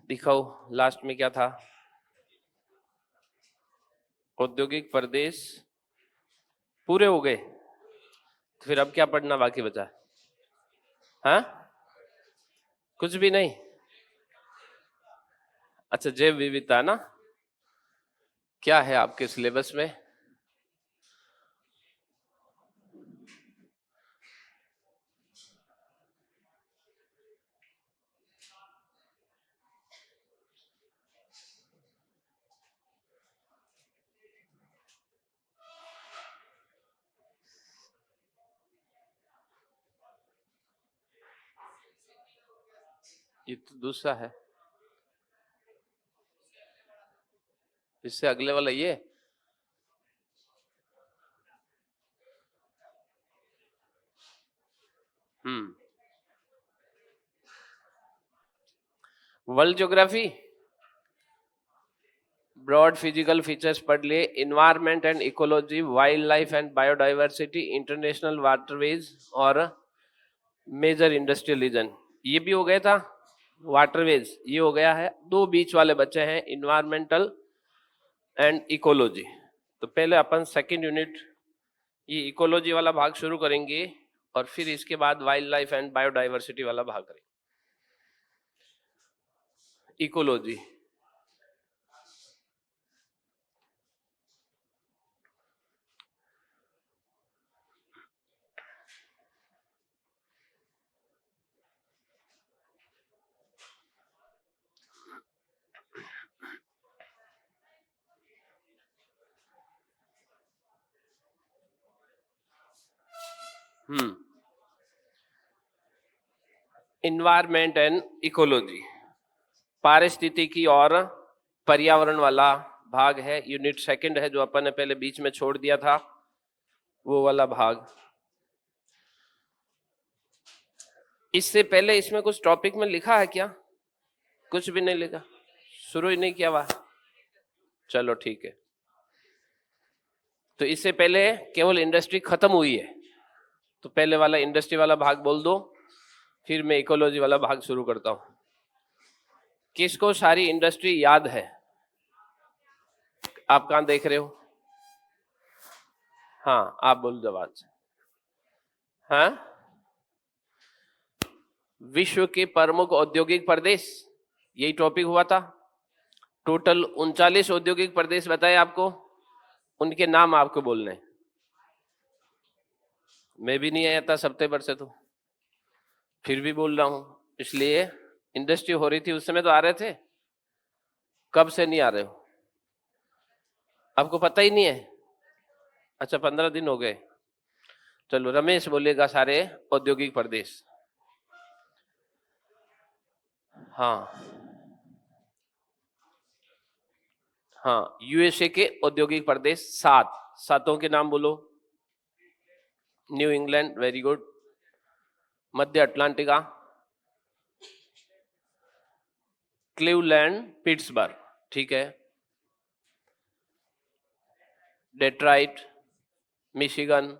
दिखाओ लास्ट में क्या था। औद्योगिक प्रदेश पूरे हो गए, तो फिर अब क्या पढ़ना बाकी बचा? हाँ, कुछ भी नहीं। अच्छा, जैव विविधता ना, क्या है आपके सिलेबस में? ये तो दूसरा है, इससे अगले वाला ये। World geography, broad physical features पढ़ लिए, environment and ecology, wildlife and biodiversity, international waterways और मेजर इंडस्ट्रियल रीजन, ये भी हो गया था। वाटरवेज ये हो गया है। दो बीच वाले बच्चे हैं, इन्वायरमेंटल एंड इकोलॉजी। तो पहले अपन सेकंड यूनिट ये इकोलॉजी वाला भाग शुरू करेंगे और फिर इसके बाद वाइल्ड लाइफ एंड बायोडाइवर्सिटी वाला भाग करेंगे। इकोलॉजी, इन्वायरमेंट एंड इकोलॉजी, पारिस्थितिकी और पर्यावरण वाला भाग है। यूनिट सेकंड है जो अपन ने पहले बीच में छोड़ दिया था, वो वाला भाग। इससे पहले इसमें कुछ टॉपिक में लिखा है क्या? कुछ भी नहीं लिखा, शुरू ही नहीं किया हुआ। चलो ठीक है, तो इससे पहले केवल इंडस्ट्री खत्म हुई है, तो पहले वाला इंडस्ट्री वाला भाग बोल दो, फिर मैं इकोलॉजी वाला भाग शुरू करता हूं। किसको सारी इंडस्ट्री याद है? आप कहां देख रहे हो? हाँ, आप बोल दो आवाज। हाँ, विश्व के प्रमुख औद्योगिक प्रदेश, यही टॉपिक हुआ था। टोटल 39 औद्योगिक प्रदेश बताए आपको, उनके नाम आपको बोलने। मैं भी नहीं आया था सितंबर से, तो फिर भी बोल रहा हूं, इसलिए इंडस्ट्री हो रही थी उस समय तो आ रहे थे, कब से नहीं आ रहे हो? आपको पता ही नहीं है? अच्छा, 15 दिन हो गए। चलो रमेश बोलेगा सारे औद्योगिक प्रदेश। हाँ हाँ, यूएसए के औद्योगिक प्रदेश 7, सातों के नाम बोलो। New England, very good. मध्य अटलांटिका, क्लीवलैंड, पिट्सबर्ग, ठीक है। Detroit, Michigan.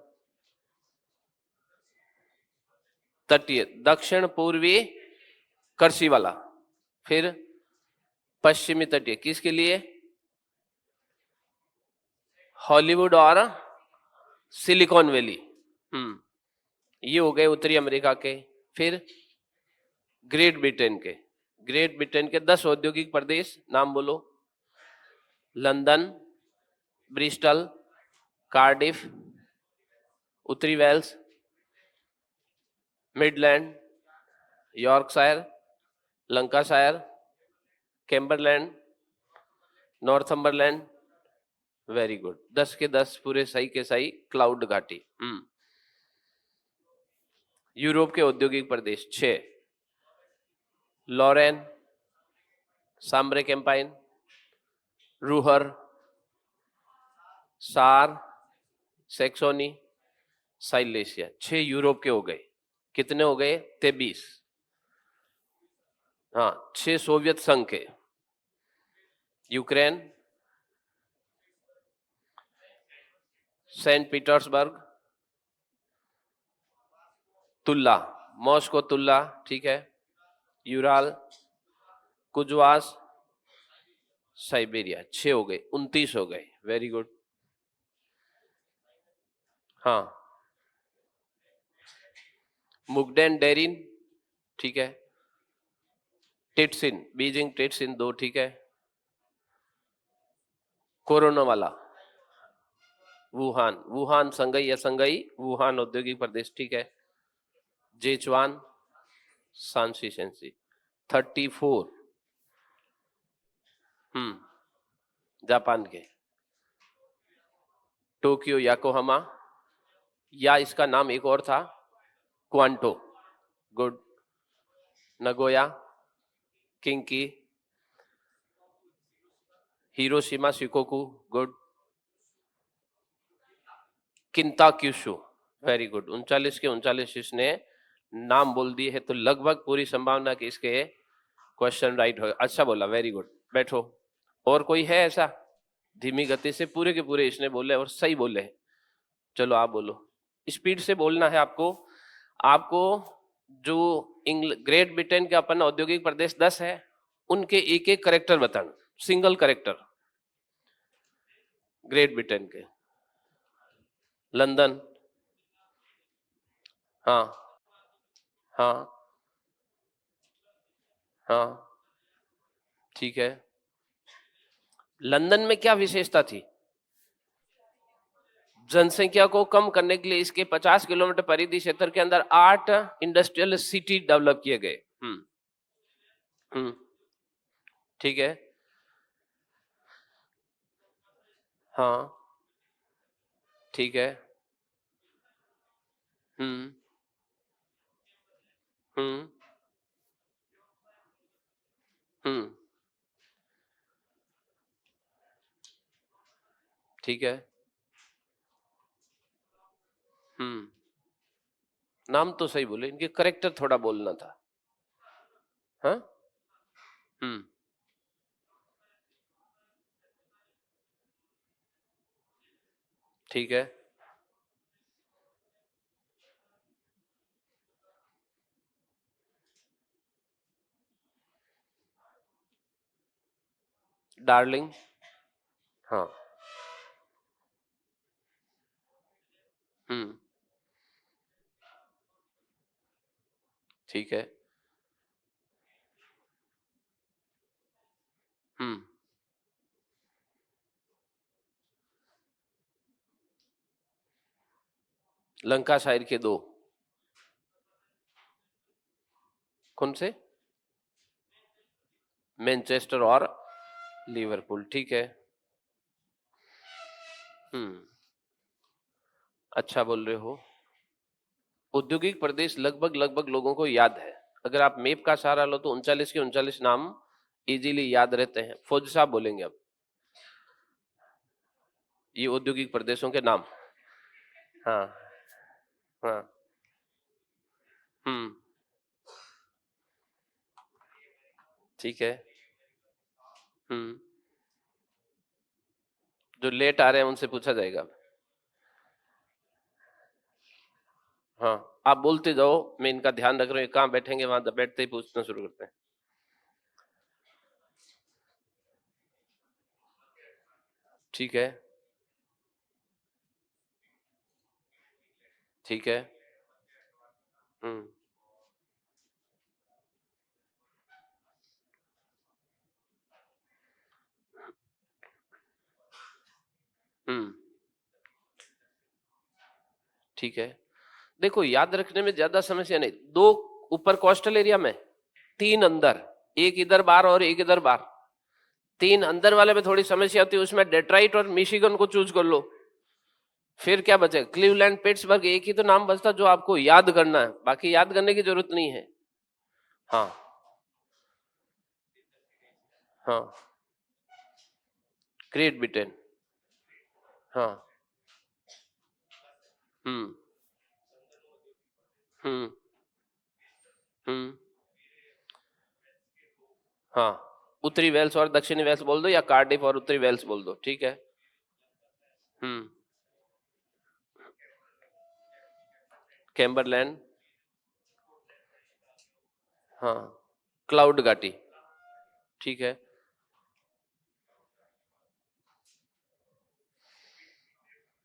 तटीय, दक्षिण पूर्वी कर्सी वाला। फिर पश्चिमी तटीय, किसके लिए? हॉलीवुड और सिलिकॉन वैली। ये हो गए उत्तरी अमेरिका के। फिर ग्रेट ब्रिटेन के, ग्रेट ब्रिटेन के 10 औद्योगिक प्रदेश नाम बोलो। लंदन, ब्रिस्टल, कार्डिफ, उत्तरी Wales, Midland, Yorkshire, Lancashire, Cumberland, Northumberland. Very good, 10 के 10 पूरे सही के सही। क्लाउड घाटी। यूरोप के औद्योगिक प्रदेश 6, लॉरेन, साम्ब्रे कैंपाइन, रूहर, सार, सेक्सोनी, साइलेशिया। 6 यूरोप के हो गए। कितने हो गए? 23। हाँ, 6 सोवियत संघ के, यूक्रेन, सेंट पीटर्सबर्ग, तुल्ला, मॉस्को तुल्ला, ठीक है, यूराल, कुजवास, साइबेरिया। 6 हो गए, 29 हो गए। Very good. हाँ, मुगडेन डेरिन, ठीक है। टिटसिन, बीजिंग टिटसिन 2, ठीक है। कोरोना वाला, वुहान, वुहान संगई या संगई, वुहान औद्योगिक प्रदेश, ठीक है। Szechwan, Shanxi Shaanxi. 34। जापान के। टोक्यो याकोहामा, या इसका नाम एक और था, Kanto. Good. Nagoya, Kinki, Hiroshima Shikoku, good. Kitakyushu, very good. 39 के 39 इसने नाम बोल दिए है, तो लगभग पूरी संभावना कि इसके क्वेश्चन राइट हो। अच्छा बोला, वेरी गुड। बैठो। और कोई है ऐसा? धीमी गति से पूरे के पूरे इसने बोले और सही बोले हैं। चलो आप बोलो, स्पीड से बोलना है आपको। आपको जो ग्रेट ब्रिटेन के अपन औद्योगिक प्रदेश 10 है, उनके एक एक करेक्टर बताना, सिंगल करेक्टर। ग्रेट ब्रिटेन के। लंदन, हाँ हाँ हाँ, ठीक है। लंदन में क्या विशेषता थी? जनसंख्या को कम करने के लिए इसके 50 किलोमीटर परिधि क्षेत्र के अंदर 8 इंडस्ट्रियल सिटी डेवलप किए गए। हम्म, ठीक है। हाँ, ठीक है। हम्म हम्म हम्म, ठीक है। नाम तो सही बोले, इनके करेक्टर थोड़ा बोलना था। हाँ। हम्म, ठीक है। डार्लिंग, हाँ। हम्म, ठीक है। हम्म, लंका शायर के 2। कौन से? मैनचेस्टर और लिवरपूल, ठीक है। हम्म, अच्छा बोल रहे हो। औद्योगिक प्रदेश लगभग लगभग लोगों को याद है। अगर आप मैप का सहारा लो तो 39 के 39 नाम इजीली याद रहते हैं। फौज साहब बोलेंगे अब ये औद्योगिक प्रदेशों के नाम। हाँ हाँ। हम्म, ठीक है। हम्म, जो लेट आ रहे हैं उनसे पूछा जाएगा। हाँ, आप बोलते जाओ, मैं इनका ध्यान रख रहा हूँ, कहाँ बैठेंगे वहां बैठते ही पूछना शुरू करते हैं। ठीक है। ठीक है। हम्म हम्म, ठीक है। देखो, याद रखने में ज्यादा समस्या नहीं। 2 ऊपर कोस्टल एरिया में, 3 अंदर, एक इधर बार और एक इधर बार। 3 अंदर वाले में थोड़ी समस्या होती है, उसमें डेट्राइट और मिशिगन को चूज कर लो। फिर क्या बचेगा? क्लीवलैंड, पिट्सबर्ग, एक ही तो नाम बचता जो आपको याद करना है, बाकी याद करने की जरूरत नहीं है। हाँ हाँ, ग्रेट ब्रिटेन। हाँ। हम्म हम्म हम्म, हाँ। उत्तरी वेल्स और दक्षिणी वेल्स बोल दो, या कार्डिफ और उत्तरी वेल्स बोल दो, ठीक है। हम्म, कैम्बरलैंड, हाँ। क्लाउड घाटी, ठीक है।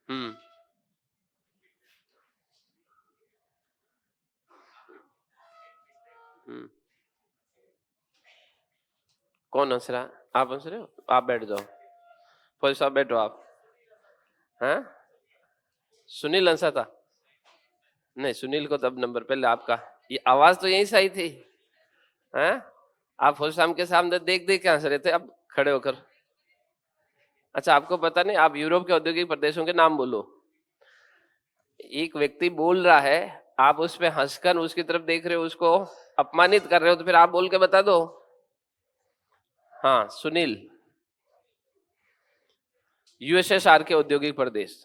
हम्म हम्म। कौन हंस रहा? आप हंस रहे हो? आप बैठ जाओ। फौजी साहब बैठो आप। हैं? सुनील हंसा था? नहीं, सुनील को तब नंबर पहले आपका। ये आवाज तो यहीं से आई थी। हैं? आप फौजी साहब के सामने देख देख के हंस रहे थे, अब खड़े होकर। अच्छा, आपको पता नहीं, आप यूरोप के औद्योगिक प्रदेशों के नाम बोलो। एक व्यक्ति बोल रहा है, आप उस पे हंसकर उसकी तरफ देख रहे हो, उसको अपमानित कर रहे हो, तो फिर आप बोल के बता दो। हाँ, सुनील। यूएसएसआर के औद्योगिक प्रदेश।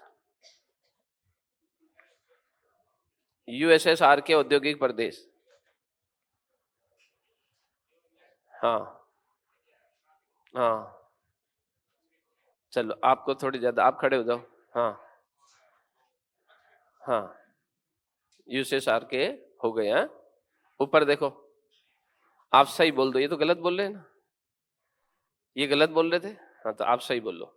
यूएसएसआर के औद्योगिक प्रदेश। हाँ हाँ। चलो, आपको थोड़ी ज्यादा, आप खड़े हो जाओ। हाँ हाँ, यूएसएसआर के हो गए हैं। ऊपर देखो, आप सही बोल दो। ये तो गलत बोल रहे हैं ना, ये गलत बोल रहे थे। हाँ, तो आप सही बोलो।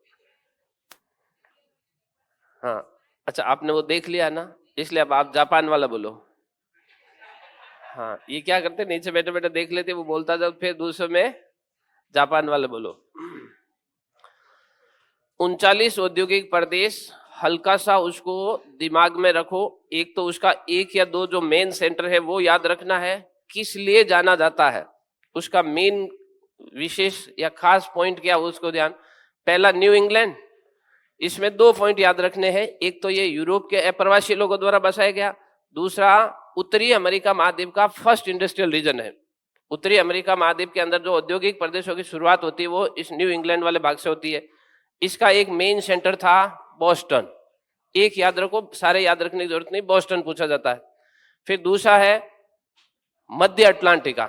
हाँ। अच्छा, आपने वो देख लिया ना, इसलिए अब आप जापान वाला बोलो। हाँ, ये क्या करते, नीचे बैठे बैठे देख लेते, वो बोलता जब, फिर दूसरे में जापान वाला बोलो। 39 औद्योगिक प्रदेश, हल्का सा उसको दिमाग में रखो। एक तो उसका एक या दो जो मेन सेंटर है वो याद रखना है, किस लिए जाना जाता है, उसका मेन विशेष या खास पॉइंट क्या हो उसको ध्यान। पहला, न्यू इंग्लैंड। इसमें दो पॉइंट याद रखने हैं, एक तो ये यूरोप के अप्रवासी लोगों द्वारा बसाया गया, दूसरा उत्तरी अमेरिका महाद्वीप का फर्स्ट इंडस्ट्रियल रीजन है। उत्तरी अमेरिका महाद्वीप के अंदर जो औद्योगिक प्रदेशों की शुरुआत होती है वो इस न्यू इंग्लैंड वाले भाग से होती है। इसका एक मेन सेंटर था बोस्टन। एक याद रखो, सारे याद रखने की जरूरत नहीं, बोस्टन पूछा जाता है। फिर दूसरा है मध्य अटलांटिका,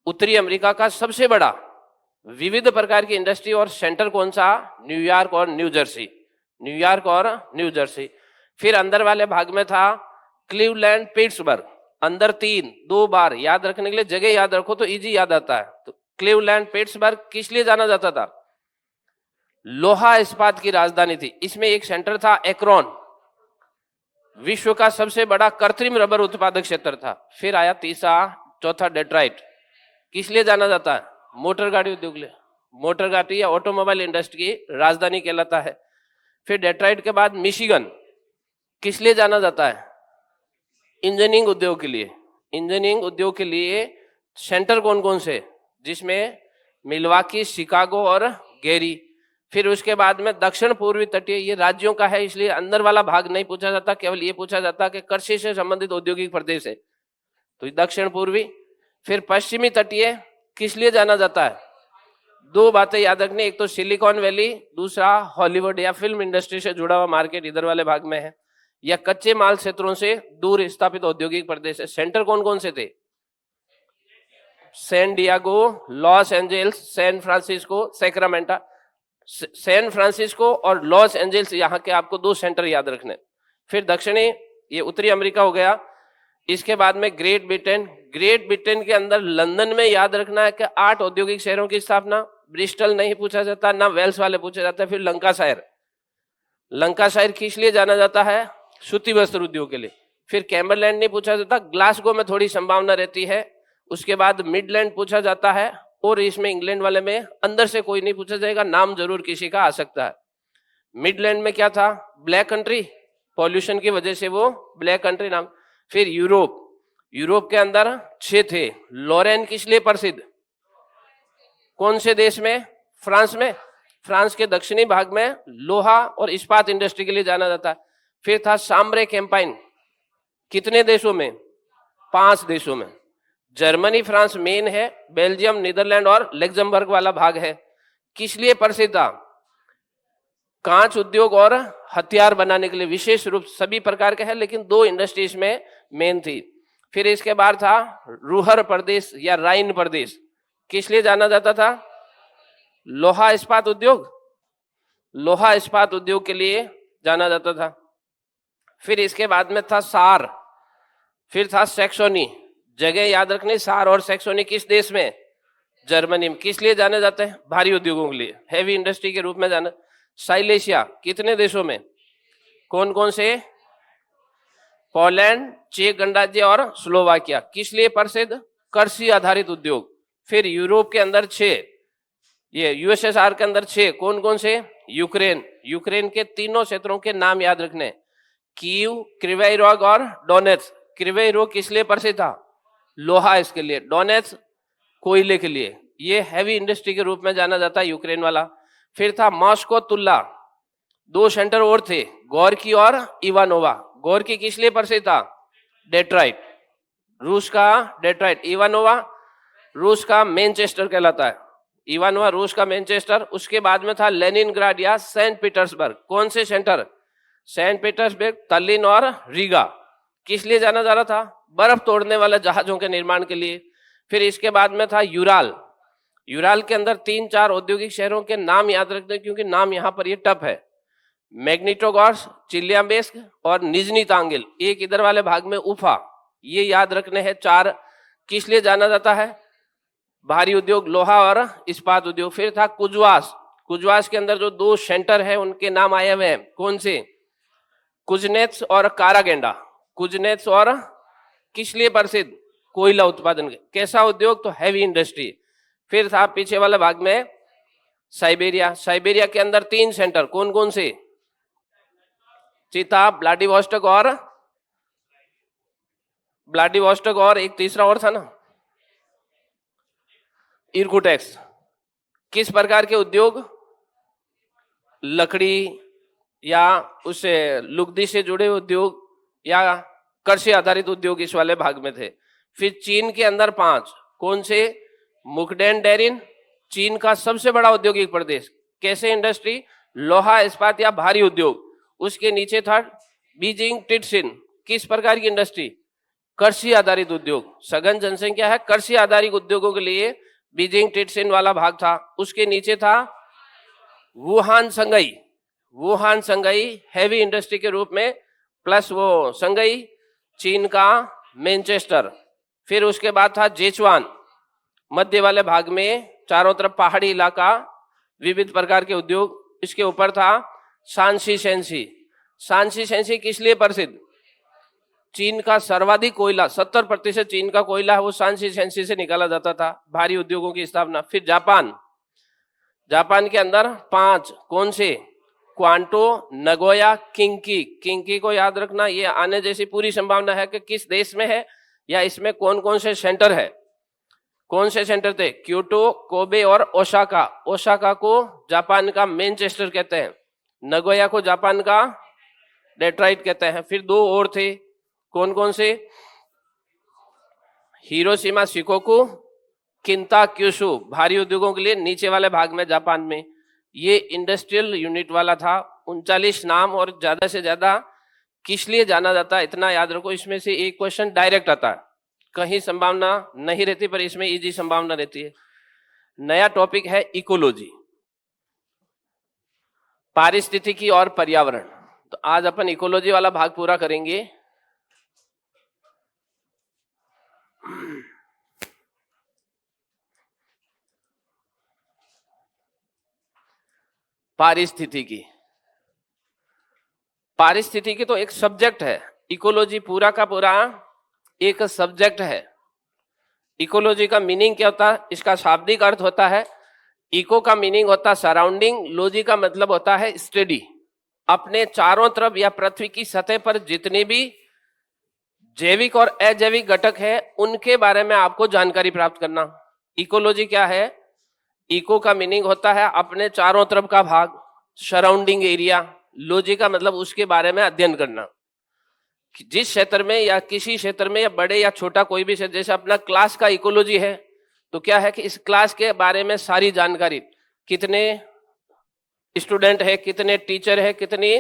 उत्तरी अमेरिका का सबसे बड़ा विविध प्रकार की इंडस्ट्री और सेंटर कौन सा? न्यूयॉर्क और न्यू जर्सी। न्यूयॉर्क और न्यू जर्सी। फिर अंदर वाले भाग में था क्लीवलैंड, पिट्सबर्ग। अंदर तीन, दो बार याद रखने के लिए जगह याद रखो तो इजी याद आता है। तो क्लीवलैंड, पिट्सबर्ग किस लिए जाना जाता था? लोहा इस्पात की राजधानी थी। इसमें एक सेंटर था एक्रोन, विश्व का सबसे बड़ा कृत्रिम रबर उत्पादक क्षेत्र था। फिर आया तीसरा, चौथा डेट्रॉइट। किस लिए जाना जाता है? मोटर गाड़ी उद्योग लिए, मोटर गाड़ी या ऑटोमोबाइल इंडस्ट्री की राजधानी कहलाता है। फिर डेट्रॉइट के बाद मिशिगन, किस लिए जाना जाता है? इंजीनियरिंग उद्योग के लिए। इंजीनियरिंग उद्योग के लिए सेंटर कौन कौन से? जिसमें मिलवाकी, शिकागो और गेरी। फिर उसके बाद में दक्षिण पूर्वी तटीय, ये राज्यों का है इसलिए अंदर वाला भाग नहीं पूछा जाता, केवल ये पूछा जाता कि कृषि से संबंधित औद्योगिक प्रदेश है तो दक्षिण पूर्वी। फिर पश्चिमी तटीय, किस लिए जाना जाता है? दो बातें याद रखनी, एक तो सिलिकॉन वैली, दूसरा हॉलीवुड या फिल्म इंडस्ट्री से जुड़ा हुआ मार्केट इधर वाले भाग में है, या कच्चे माल क्षेत्रों से दूर स्थापित औद्योगिक प्रदेश है। सेंटर कौन कौन से थे? San Diego, Los Angeles, San Francisco, Sacramento. San Francisco और लॉस एंजल्स, यहाँ के आपको दो सेंटर याद रखने। फिर दक्षिणी, ये उत्तरी अमेरिका हो गया। इसके बाद में ग्रेट ब्रिटेन। ग्रेट ब्रिटेन के अंदर लंदन में याद रखना है कि 8 औद्योगिक शहरों की स्थापना। ब्रिस्टल नहीं पूछा जाता, ना वेल्स वाले पूछे जाते हैं। फिर लंकाशायर, लंकाशायर किस लिए जाना जाता है? सूती वस्त्र उद्योग के लिए। फिर कैम्बरलैंड नहीं पूछा जाता, ग्लासगो में थोड़ी संभावना रहती है। उसके बाद मिडलैंड पूछा जाता है, और इसमें इंग्लैंड वाले में अंदर से कोई नहीं पूछा जाएगा, नाम जरूर किसी का आ सकता है। मिडलैंड में क्या था? ब्लैक कंट्री, पॉल्यूशन की वजह से वो ब्लैक कंट्री नाम। फिर यूरोप, यूरोप के अंदर 6 थे। लॉरेन किस लिए प्रसिद्ध? कौन से देश में? फ्रांस में। फ्रांस के दक्षिणी भाग में लोहा और इस्पात इंडस्ट्री के लिए जाना जाता है। फिर था साम्ब्रे कैंपाइन, कितने देशों में? 5 देशों में। जर्मनी, फ्रांस मेन है, बेल्जियम, नीदरलैंड और लग्जमबर्ग वाला भाग है। किस लिए प्रसिद्ध था? कांच उद्योग और हथियार बनाने के लिए, विशेष रूप सभी प्रकार के हैं लेकिन 2 इंडस्ट्रीज में मेन थी। फिर इसके बाद था रूहर प्रदेश या राइन प्रदेश, किस लिए जाना जाता था? लोहा इस्पात उद्योग, लोहा इस्पात उद्योग के लिए जाना जाता था। फिर इसके बाद में था सार, फिर था सैक्सोनी। जगह याद रखनी, सार और सैक्सोनी किस देश में? जर्मनी में किस लिए जाने जाते हैं? भारी उद्योगों के लिए, हैवी इंडस्ट्री के रूप में जाना। साइलेशिया कितने देशों में? कौन कौन से? पोलैंड, चेक गणराज्य और स्लोवाकिया। किस लिए प्रसिद्ध? कृषि आधारित उद्योग। फिर यूरोप के अंदर 6, ये यूएसएसआर के अंदर 6, कौन कौन से? यूक्रेन। यूक्रेन के तीनों क्षेत्रों के नाम याद रखने, कीव, क्रिवाई रोग और डोनेट्स्क। क्रिवाई रोग किस लिए प्रसिद्ध था? लोहा इसके लिए। डोनेट्स्क कोयले के लिए। ये हैवी इंडस्ट्री के रूप में जाना जाता है यूक्रेन वाला। फिर था मॉस्को, तुल्ला। 2 सेंटर और थे, गोर्की और इवानोवा। गोर्की किस लिए प्रसिद्ध था? डेट्राइट, रूस का डेट्राइट। इवानोवा रूस का मैनचेस्टर कहलाता है। इवानोवा रूस का मैनचेस्टर। उसके बाद में था लेनिनग्राड या सेंट पीटर्सबर्ग। कौन से सेंटर? सेंट पीटर्सबर्ग, तल्लीन और रीगा। किस लिए जाना जा रहा था? बर्फ तोड़ने वाले जहाजों के निर्माण के लिए। फिर इसके बाद में था यूराल। यूराल के अंदर 3-4 औद्योगिक शहरों के नाम याद रखते हैं, क्योंकि नाम यहां पर ये टफ है। मैग्निटोगॉर्स्क, चिलियाबेस्क और निजनी तांगिल। एक इधर वाले भाग में उफा। ये याद रखने हैं 4। किस लिए जाना जाता है? भारी उद्योग, लोहा और इस्पात उद्योग। फिर था कुजवास। कुजवास के अंदर जो 2 सेंटर है उनके नाम आए हुए हैं, कौन से? कुजनेत्स और कारागेंडा। कुजनेत्स और किस लिए प्रसिद्ध? कोयला उत्पादन। कैसा उद्योग? तो हैवी इंडस्ट्री। फिर था पीछे वाले भाग में साइबेरिया। साइबेरिया के अंदर 3 सेंटर, कौन कौन से? चीता, व्लादिवोस्टोक और एक तीसरा और था ना, इर्कुटेक्स। किस प्रकार के उद्योग? लकड़ी या उससे लुगदी से जुड़े उद्योग या कृषि आधारित उद्योग इस वाले भाग में थे। फिर चीन के अंदर 5, कौन से? मुकडेन डेरिन, चीन का सबसे बड़ा औद्योगिक प्रदेश। कैसे इंडस्ट्री? लोहा, इस्पात या भारी उद्योग। उसके नीचे था बीजिंग टिटसिन। किस प्रकार की इंडस्ट्री? कृषि आधारित उद्योग। सघन जनसंख्या है, कृषि आधारित उद्योगों के लिए बीजिंग टिटसिन वाला भाग था। उसके नीचे था Wuhan Shanghai. Wuhan Shanghai heavy industry के रूप में, प्लस वो संघई चीन का मैनचेस्टर। फिर उसके बाद था जेचुआन, मध्य वाले भाग में, चारों तरफ पहाड़ी इलाका, विविध प्रकार के उद्योग। इसके ऊपर था शांसी शेंसी। शांसी शेंसी किस लिए प्रसिद्ध? चीन का सर्वाधिक कोयला, 70% चीन का कोयला है वो शांसी शेंसी से निकाला जाता था। भारी उद्योगों की स्थापना। फिर जापान। जापान के अंदर 5, कौन से? क्वांटो, नगोया, किंकी। किंकी को याद रखना, ये आने जैसी पूरी संभावना है कि किस देश में है या इसमें कौन कौन से सेंटर है। कौन से सेंटर थे? क्योटो, कोबे और ओसाका। ओसाका को जापान का मैनचेस्टर कहते हैं, नगोया को जापान का डेट्राइट कहते हैं। फिर 2 और थे, कौन कौन से? Hiroshima, Shikoku, Kitakyushu. भारी उद्योगों के लिए नीचे वाले भाग में जापान में। ये इंडस्ट्रियल यूनिट वाला था। 39 नाम, और ज्यादा से ज्यादा किस लिए जाना जाता है इतना याद रखो। इसमें से एक क्वेश्चन डायरेक्ट आता है, कहीं संभावना नहीं रहती, पर इसमें इजी संभावना रहती है। नया टॉपिक है इकोलॉजी, पारिस्थितिकी और पर्यावरण। तो आज अपन इकोलॉजी वाला भाग पूरा करेंगे। पारिस्थितिकी, पारिस्थितिकी तो एक सब्जेक्ट है। इकोलॉजी पूरा का पूरा एक सब्जेक्ट है। इकोलॉजी का मीनिंग क्या होता है? इसका शाब्दिक अर्थ होता है, इको का मीनिंग होता है सराउंडिंग, लॉजी का मतलब होता है स्टडी। अपने चारों तरफ या पृथ्वी की सतह पर जितने भी जैविक और अजैविक घटक है उनके बारे में आपको जानकारी प्राप्त करना। इकोलॉजी क्या है? इको का मीनिंग होता है अपने चारों तरफ का भाग, सराउंडिंग एरिया। लॉजी का मतलब उसके बारे में अध्ययन करना। जिस क्षेत्र में या किसी क्षेत्र में या बड़े या छोटा कोई भी क्षेत्र, जैसे अपना क्लास का इकोलॉजी है, तो क्या है कि इस क्लास के बारे में सारी जानकारी, कितने स्टूडेंट है, कितने टीचर है, कितनी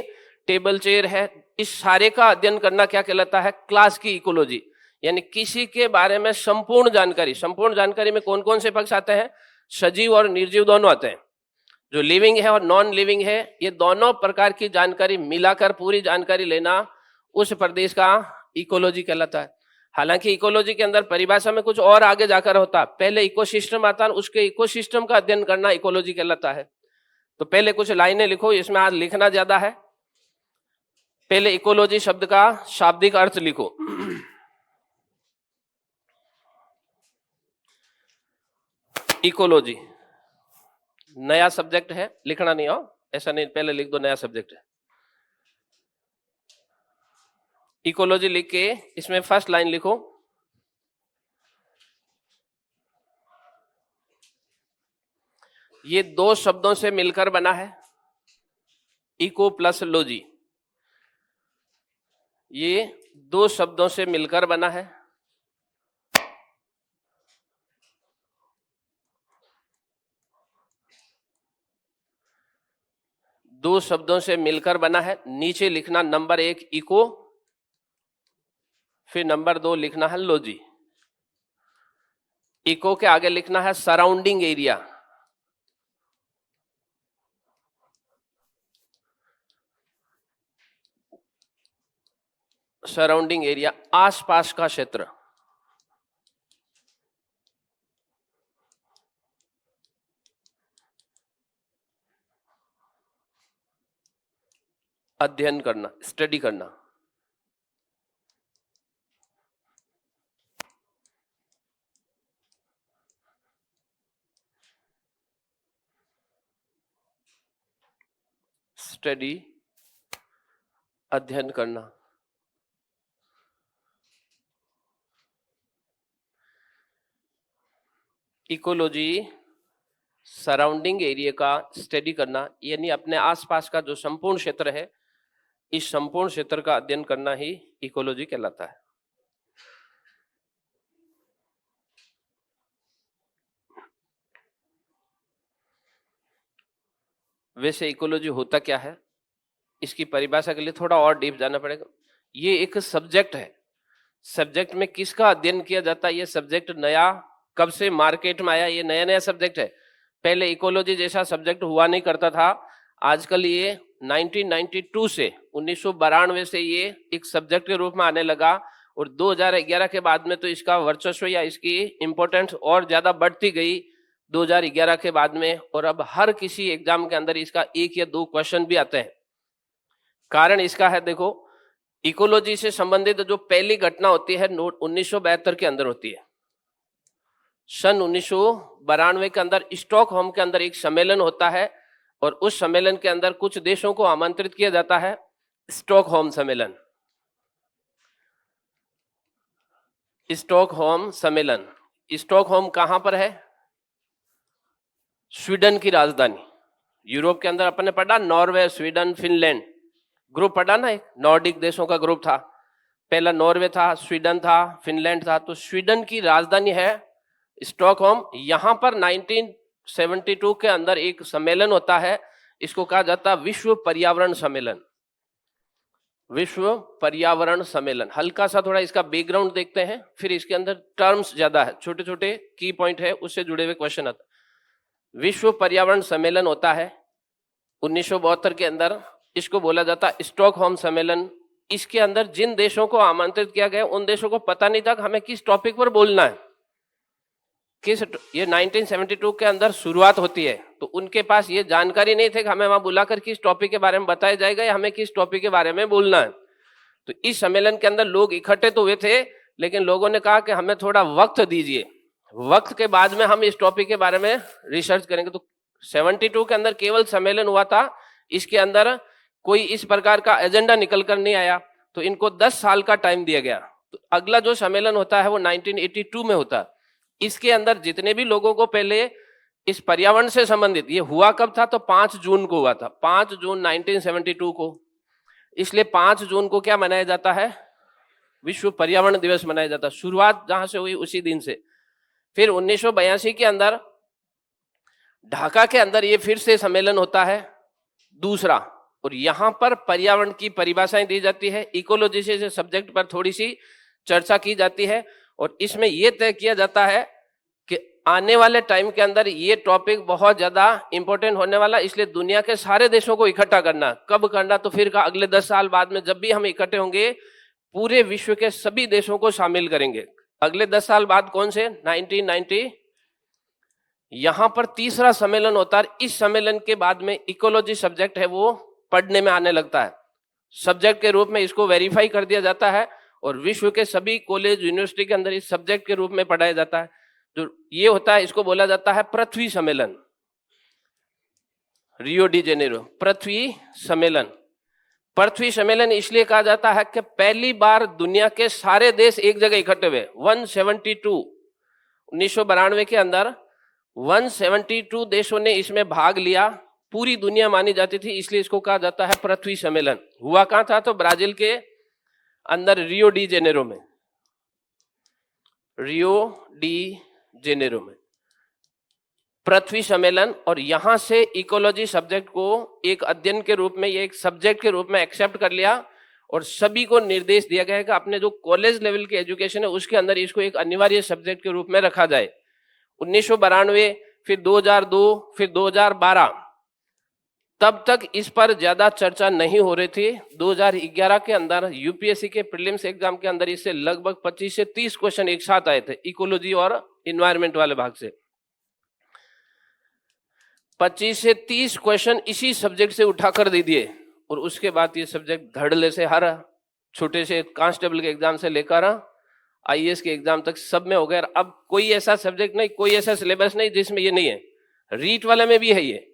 टेबल चेयर है, इस सारे का अध्ययन करना क्या कहलाता है? क्लास की इकोलॉजी। यानी किसी के बारे में संपूर्ण जानकारी। संपूर्ण जानकारी में कौन कौन से पक्ष आते हैं? सजीव और निर्जीव दोनों आते हैं। जो लिविंग है और नॉन लिविंग है, ये दोनों प्रकार की जानकारी मिलाकर पूरी जानकारी लेना उस प्रदेश का इकोलॉजी कहलाता है। हालांकि इकोलॉजी के अंदर परिभाषा में कुछ और आगे जाकर होता, पहले इकोसिस्टम आता है, उसके इकोसिस्टम का अध्ययन करना इकोलॉजी कहलाता है। तो पहले कुछ लाइनें लिखो, इसमें आज लिखना ज्यादा है। पहले इकोलॉजी शब्द का शाब्दिक अर्थ लिखो। इकोलॉजी नया सब्जेक्ट है, लिखना नहीं हो, ऐसा नहीं, पहले लिख दो नया सब्जेक्ट है। इकोलॉजी लिख के इसमें फर्स्ट लाइन लिखो, ये दो शब्दों से मिलकर बना है, इको प्लस लॉजी, ये दो शब्दों से मिलकर बना है। दो शब्दों से मिलकर बना है। नीचे लिखना नंबर 1 इको, फिर नंबर 2 लिखना है लॉजी। इको के आगे लिखना है सराउंडिंग एरिया, सराउंडिंग एरिया आसपास का क्षेत्र। अध्ययन करना, स्टडी करना। स्टडी अध्ययन करना। इकोलॉजी सराउंडिंग एरिया का स्टडी करना, यानी अपने आसपास का जो संपूर्ण क्षेत्र है, इस संपूर्ण क्षेत्र का अध्ययन करना ही इकोलॉजी कहलाता है। वैसे इकोलॉजी होता क्या है, इसकी परिभाषा के लिए थोड़ा और डीप जाना पड़ेगा। ये एक सब्जेक्ट है, सब्जेक्ट में किसका अध्ययन किया जाता है, ये सब्जेक्ट नया कब से मार्केट में आया, ये नया नया सब्जेक्ट है। पहले इकोलॉजी जैसा सब्जेक्ट हुआ नहीं करता था। आजकल ये 1992 से 1992 से ये एक सब्जेक्ट के रूप में आने लगा, और 2011 के बाद में तो इसका वर्चस्व या इसकी इंपॉर्टेंस और ज्यादा बढ़ती गई 2011 के बाद में। और अब हर किसी एग्जाम के अंदर इसका 1 या 2 क्वेश्चन भी आते हैं। कारण इसका है, देखो, इकोलॉजी से संबंधित जो पहली घटना होती है 1972 के अंदर होती है। सन 1992 के अंदर स्टॉकहोम के अंदर एक सम्मेलन होता है, और उस सम्मेलन के अंदर कुछ देशों को आमंत्रित किया जाता है। स्टॉकहोम सम्मेलन, स्टॉकहोम सम्मेलन। स्टॉकहोम कहां पर है? स्वीडन की राजधानी। यूरोप के अंदर अपन ने पढ़ा, नॉर्वे, स्वीडन, फिनलैंड ग्रुप पढ़ा ना, एक नॉर्डिक देशों का ग्रुप था। पहला नॉर्वे था, स्वीडन था, फिनलैंड था। तो स्वीडन की राजधानी है स्टॉकहोम। यहां पर 1972 के अंदर एक सम्मेलन होता है, इसको कहा जाता है विश्व पर्यावरण सम्मेलन। विश्व पर्यावरण सम्मेलन। हल्का सा थोड़ा इसका बैकग्राउंड देखते हैं, फिर इसके अंदर टर्म्स ज्यादा है, छोटे छोटे की पॉइंट है, उससे जुड़े हुए क्वेश्चन आता है। विश्व पर्यावरण सम्मेलन होता है 1972 के अंदर, इसको बोला जाता है स्टॉकहोम सम्मेलन। इसके अंदर जिन देशों को आमंत्रित किया गया, उन देशों को पता नहीं था कि हमें किस टॉपिक पर बोलना है, किस, ये 1972 के अंदर शुरुआत होती है। तो उनके पास ये जानकारी नहीं थे कि हमें वहां बुलाकर किस टॉपिक के बारे में बताया जाएगा या हमें किस टॉपिक के बारे में बोलना है। तो इस सम्मेलन के अंदर लोग इकट्ठे तो हुए थे, लेकिन लोगों ने कहा कि हमें थोड़ा वक्त दीजिए, वक्त के बाद में हम इस टॉपिक के बारे में रिसर्च करेंगे। तो 72 के अंदर केवल सम्मेलन हुआ था, इसके अंदर कोई इस प्रकार का एजेंडा निकल कर नहीं आया। तो इनको 10 साल का टाइम दिया गया। तो अगला जो सम्मेलन होता है वो 1982 में होता है। इसके अंदर जितने भी लोगों को पहले इस पर्यावरण से संबंधित, ये हुआ कब था, तो 5 जून को हुआ था, 5 जून 1972 को। इसलिए 5 जून को क्या मनाया जाता है? विश्व पर्यावरण दिवस मनाया जाता है। शुरुआत जहां से हुई उसी दिन से। फिर 1982 के अंदर ढाका के अंदर ये फिर से सम्मेलन होता है दूसरा, और यहां पर पर्यावरण की परिभाषाएं दी जाती है। इकोलॉजी से सब्जेक्ट पर थोड़ी सी चर्चा की जाती है, और इसमें यह तय किया जाता है कि आने वाले टाइम के अंदर ये टॉपिक बहुत ज्यादा इंपॉर्टेंट होने वाला, इसलिए दुनिया के सारे देशों को इकट्ठा करना। कब करना? तो फिर का अगले 10 साल बाद में जब भी हम इकट्ठे होंगे, पूरे विश्व के सभी देशों को शामिल करेंगे। अगले 10 साल बाद कौन से 1990 यहां पर तीसरा सम्मेलन होता है। इस सम्मेलन के बाद में इकोलॉजी सब्जेक्ट है वो पढ़ने में आने लगता है, सब्जेक्ट के रूप में इसको वेरीफाई कर दिया जाता है और विश्व के सभी कॉलेज यूनिवर्सिटी के अंदर इस सब्जेक्ट के रूप में पढ़ाया जाता है। जो ये होता है इसको बोला जाता है पृथ्वी सम्मेलन, रियो डी जेनेरो पृथ्वी सम्मेलन। पृथ्वी सम्मेलन इसलिए कहा जाता है कि पहली बार दुनिया के सारे देश एक जगह इकट्ठे हुए। 1992 के अंदर 172 देशों ने इसमें भाग लिया। पूरी दुनिया मानी जाती थी, इसलिए इसको कहा जाता है पृथ्वी सम्मेलन। हुआ कहां था? तो ब्राजील के अंदर रियो डी जेनेरो में, रियो डी जेनेरो में पृथ्वी सम्मेलन। और यहां से इकोलॉजी सब्जेक्ट को एक अध्ययन के रूप में, एक सब्जेक्ट के रूप में एक्सेप्ट कर लिया और सभी को निर्देश दिया गया है कि अपने जो कॉलेज लेवल की एजुकेशन है उसके अंदर इसको एक अनिवार्य सब्जेक्ट के रूप में रखा जाए। 1992, फिर 2002, फिर 2012, तब तक इस पर ज्यादा चर्चा नहीं हो रही थी। 2011 के अंदर यूपीएससी के प्रीलिम्स एग्जाम के अंदर इससे लगभग 25 से 30 क्वेश्चन एक साथ आए थे इकोलॉजी और इन्वायरमेंट वाले भाग से। 25 से 30 क्वेश्चन इसी सब्जेक्ट से उठाकर दे दिए और उसके बाद ये सब्जेक्ट धड़ल्ले से हर छोटे से कांस्टेबल के एग्जाम से लेकर आईएएस के एग्जाम तक सब में हो गया। अब कोई ऐसा सब्जेक्ट नहीं, कोई ऐसा सिलेबस नहीं जिसमें ये नहीं है। रीट वाले में भी है ये,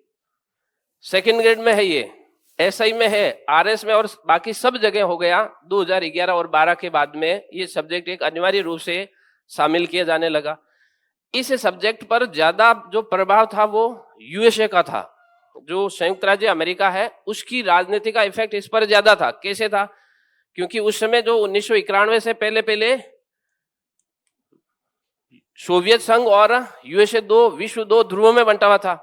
सेकंड ग्रेड में है ये, एसआई में है, आरएस में और बाकी सब जगह हो गया। 2011 और 12 के बाद में ये सब्जेक्ट एक अनिवार्य रूप से शामिल किया जाने लगा। इस सब्जेक्ट पर ज्यादा जो प्रभाव था वो यूएसए का था, जो संयुक्त राज्य अमेरिका है उसकी राजनीति का इफेक्ट इस पर ज्यादा था। कैसे था? क्योंकि उस समय जो 1991 से पहले सोवियत संघ और यूएसए विश्व दो ध्रुवों में बंटा हुआ था,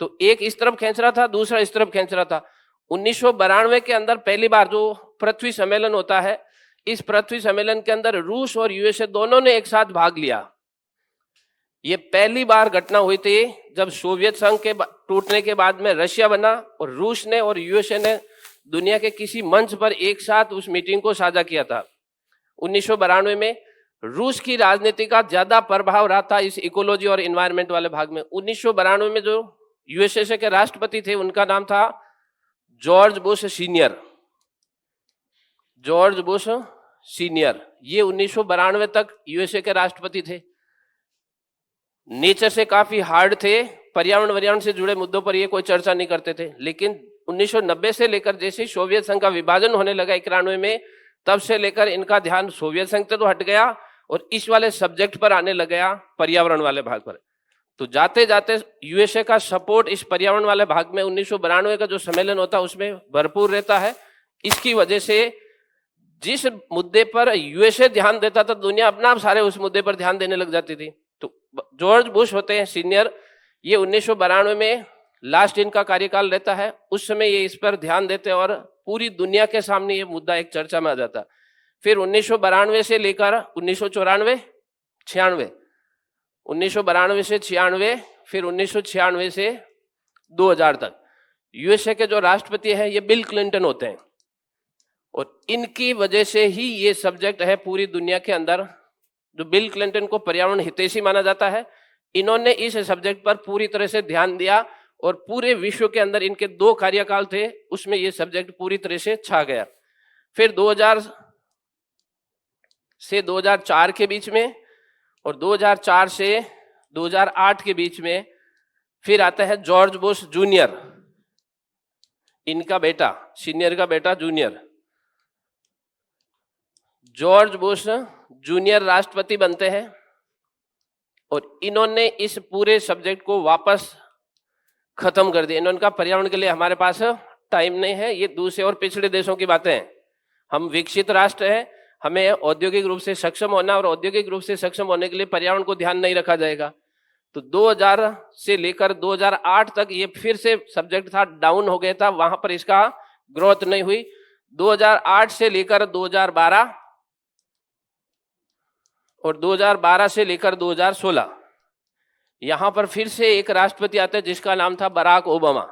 तो एक इस तरफ खींच रहा था, दूसरा इस तरफ खींच रहा था। 1992 के अंदर पहली बार जो पृथ्वी सम्मेलन होता है, इस पृथ्वी सम्मेलन के अंदर रूस और यूएसए दोनों ने एक साथ भाग लिया। ये पहली बार घटना हुई थी जब सोवियत संघ के टूटने के बाद में रशिया बना और रूस ने और यूएसए ने दुनिया के किसी मंच पर एक साथ उस मीटिंग को साझा किया था। 1992 में रूस की राजनीति का ज्यादा प्रभाव रहा था इस इकोलॉजी और एनवायरनमेंट वाले भाग में। 1992 में जो यूएसए के राष्ट्रपति थे उनका नाम था George Bush senior. George Bush senior ये 1992 तक यूएसए के राष्ट्रपति थे। नेचर से काफी हार्ड थे, पर्यावरण से जुड़े मुद्दों पर ये कोई चर्चा नहीं करते थे। लेकिन 1990 से लेकर जैसे सोवियत संघ का विभाजन होने लगा 91 में, तब से लेकर इनका ध्यान सोवियत संघ से तो हट गया और इस वाले सब्जेक्ट पर आने लग गया, पर्यावरण वाले भाग पर। तो जाते जाते यूएसए का सपोर्ट इस पर्यावरण वाले भाग में 1992 का जो सम्मेलन होता है उसमें भरपूर रहता है। इसकी वजह से जिस मुद्दे पर यूएसए ध्यान देता था, दुनिया अपना आप सारे उस मुद्दे पर ध्यान देने लग जाती थी। तो जॉर्ज बुश होते हैं सीनियर, ये 1992 में लास्ट इनका कार्यकाल रहता है। उस समय ये इस पर ध्यान देते और पूरी दुनिया के सामने ये मुद्दा एक चर्चा में आ जाता। फिर 1992 से लेकर 1994, 96, 1992 से 96, फिर 1996 से 2000 तक यूएसए के जो राष्ट्रपति हैं ये बिल क्लिंटन होते हैं और इनकी वजह से ही ये सब्जेक्ट है पूरी दुनिया के अंदर। जो बिल क्लिंटन को पर्यावरण हितैषी माना जाता है, इन्होंने इस सब्जेक्ट पर पूरी तरह से ध्यान दिया और पूरे विश्व के अंदर इनके 2 कार्यकाल थे, उसमें ये सब्जेक्ट पूरी तरह से छा गया। फिर 2000 से 2004 के बीच में और 2004 से 2008 के बीच में फिर आता है जॉर्ज बुश जूनियर, इनका बेटा, सीनियर का बेटा जूनियर। जॉर्ज बुश जूनियर राष्ट्रपति बनते हैं और इन्होंने इस पूरे सब्जेक्ट को वापस खत्म कर दिया। इन्होंने कहा पर्यावरण के लिए हमारे पास टाइम नहीं है, ये दूसरे और पिछड़े देशों की बातें हैं। हम विकसित राष्ट्र हैं, हमें औद्योगिक रूप से सक्षम होना और औद्योगिक रूप से सक्षम होने के लिए पर्यावरण को ध्यान नहीं रखा जाएगा। तो 2000 से लेकर 2008 तक ये फिर से सब्जेक्ट था, डाउन हो गया था, वहां पर इसका ग्रोथ नहीं हुई। 2008 से लेकर 2012 और 2012 से लेकर 2016 यहां पर फिर से एक राष्ट्रपति आते हैं जिसका नाम था बराक ओबामा।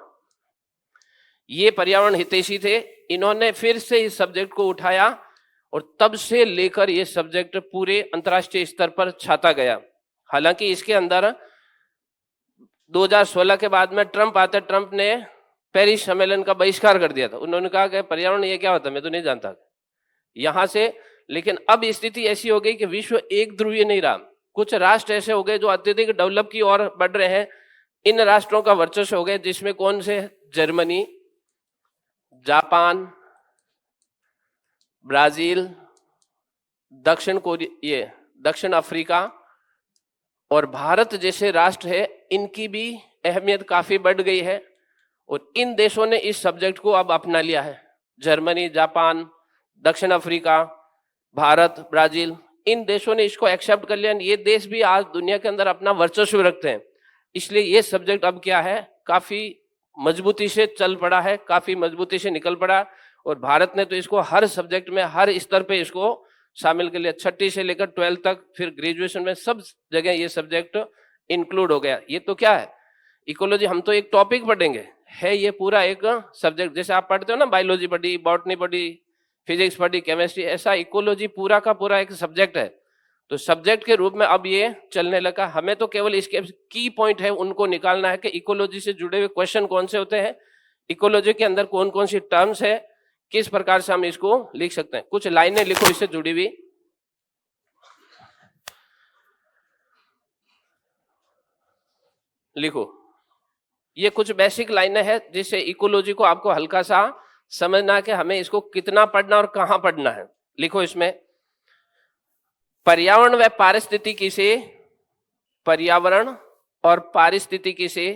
ये पर्यावरण हितैषी थे, इन्होंने फिर से इस सब्जेक्ट को उठाया और तब से लेकर ये सब्जेक्ट पूरे अंतर्राष्ट्रीय स्तर पर छाता गया। हालांकि इसके अंदर 2016 के बाद में ट्रंप ने पेरिस सम्मेलन का बहिष्कार कर दिया था। उन्होंने कहा कि पर्यावरण ये क्या होता है, मैं तो नहीं जानता यहां से। लेकिन अब स्थिति ऐसी हो गई कि विश्व एक ध्रुवीय नहीं रहा। कुछ राष्ट्र ऐसे हो गए जो अत्यधिक डेवलप की ओर बढ़ रहे हैं। इन राष्ट्रों का वर्चस्व हो गया, जिसमें कौन से? जर्मनी, जापान, ब्राजील, दक्षिण कोरिया, ये दक्षिण अफ्रीका और भारत जैसे राष्ट्र है। इनकी भी अहमियत काफी बढ़ गई है और इन देशों ने इस सब्जेक्ट को अब अपना लिया है। जर्मनी, जापान, दक्षिण अफ्रीका, भारत, ब्राजील, इन देशों ने इसको एक्सेप्ट कर लिया। ये देश भी आज दुनिया के अंदर अपना वर्चस्व रखते हैं। इसलिए ये सब्जेक्ट अब क्या है, काफी मजबूती से चल पड़ा है, काफी मजबूती से निकल पड़ा। और भारत ने तो इसको हर सब्जेक्ट में, हर स्तर पे इसको शामिल कर लिया। छठी से लेकर 12th तक, फिर ग्रेजुएशन में सब जगह ये सब्जेक्ट इंक्लूड हो गया। ये तो क्या है, इकोलॉजी हम तो एक टॉपिक पढ़ेंगे, है ये पूरा एक सब्जेक्ट। जैसे आप पढ़ते हो ना, बायोलॉजी पढ़ी, बॉटनी पढ़ी, फिजिक्स पढ़ी, केमिस्ट्री, ऐसा इकोलॉजी पूरा का पूरा एक सब्जेक्ट है। तो सब्जेक्ट के रूप में अब ये चलने लगा। हमें तो केवल इसके की पॉइंट है उनको निकालना है कि इकोलॉजी से जुड़े हुए क्वेश्चन कौन से होते हैं, इकोलॉजी के अंदर कौन कौन सी टर्म्स है, किस प्रकार से हम इसको लिख सकते हैं। कुछ लाइनें लिखो इससे जुड़ी हुई। लिखो, ये कुछ बेसिक लाइनें हैं जिससे इकोलॉजी को आपको हल्का सा समझना है कि हमें इसको कितना पढ़ना और कहां पढ़ना है। लिखो इसमें, पर्यावरण व पारिस्थितिकी से, पर्यावरण और पारिस्थितिकी से,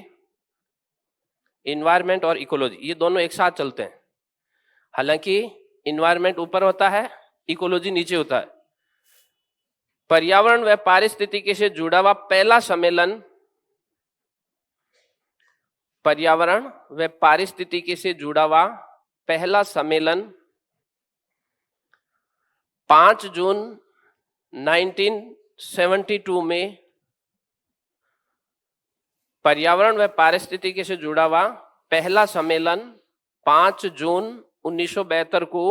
इन्वायरमेंट और इकोलॉजी, ये दोनों एक साथ चलते हैं। हालांकि इन्वायरमेंट ऊपर होता है, इकोलॉजी नीचे होता है। पर्यावरण व पारिस्थितिकी से जुड़ा हुआ पहला सम्मेलन, पर्यावरण व पारिस्थितिकी से जुड़ा हुआ पहला सम्मेलन 5 जून 1972 में, पर्यावरण व पारिस्थितिकी से जुड़ा हुआ पहला सम्मेलन 5 जून 1972 को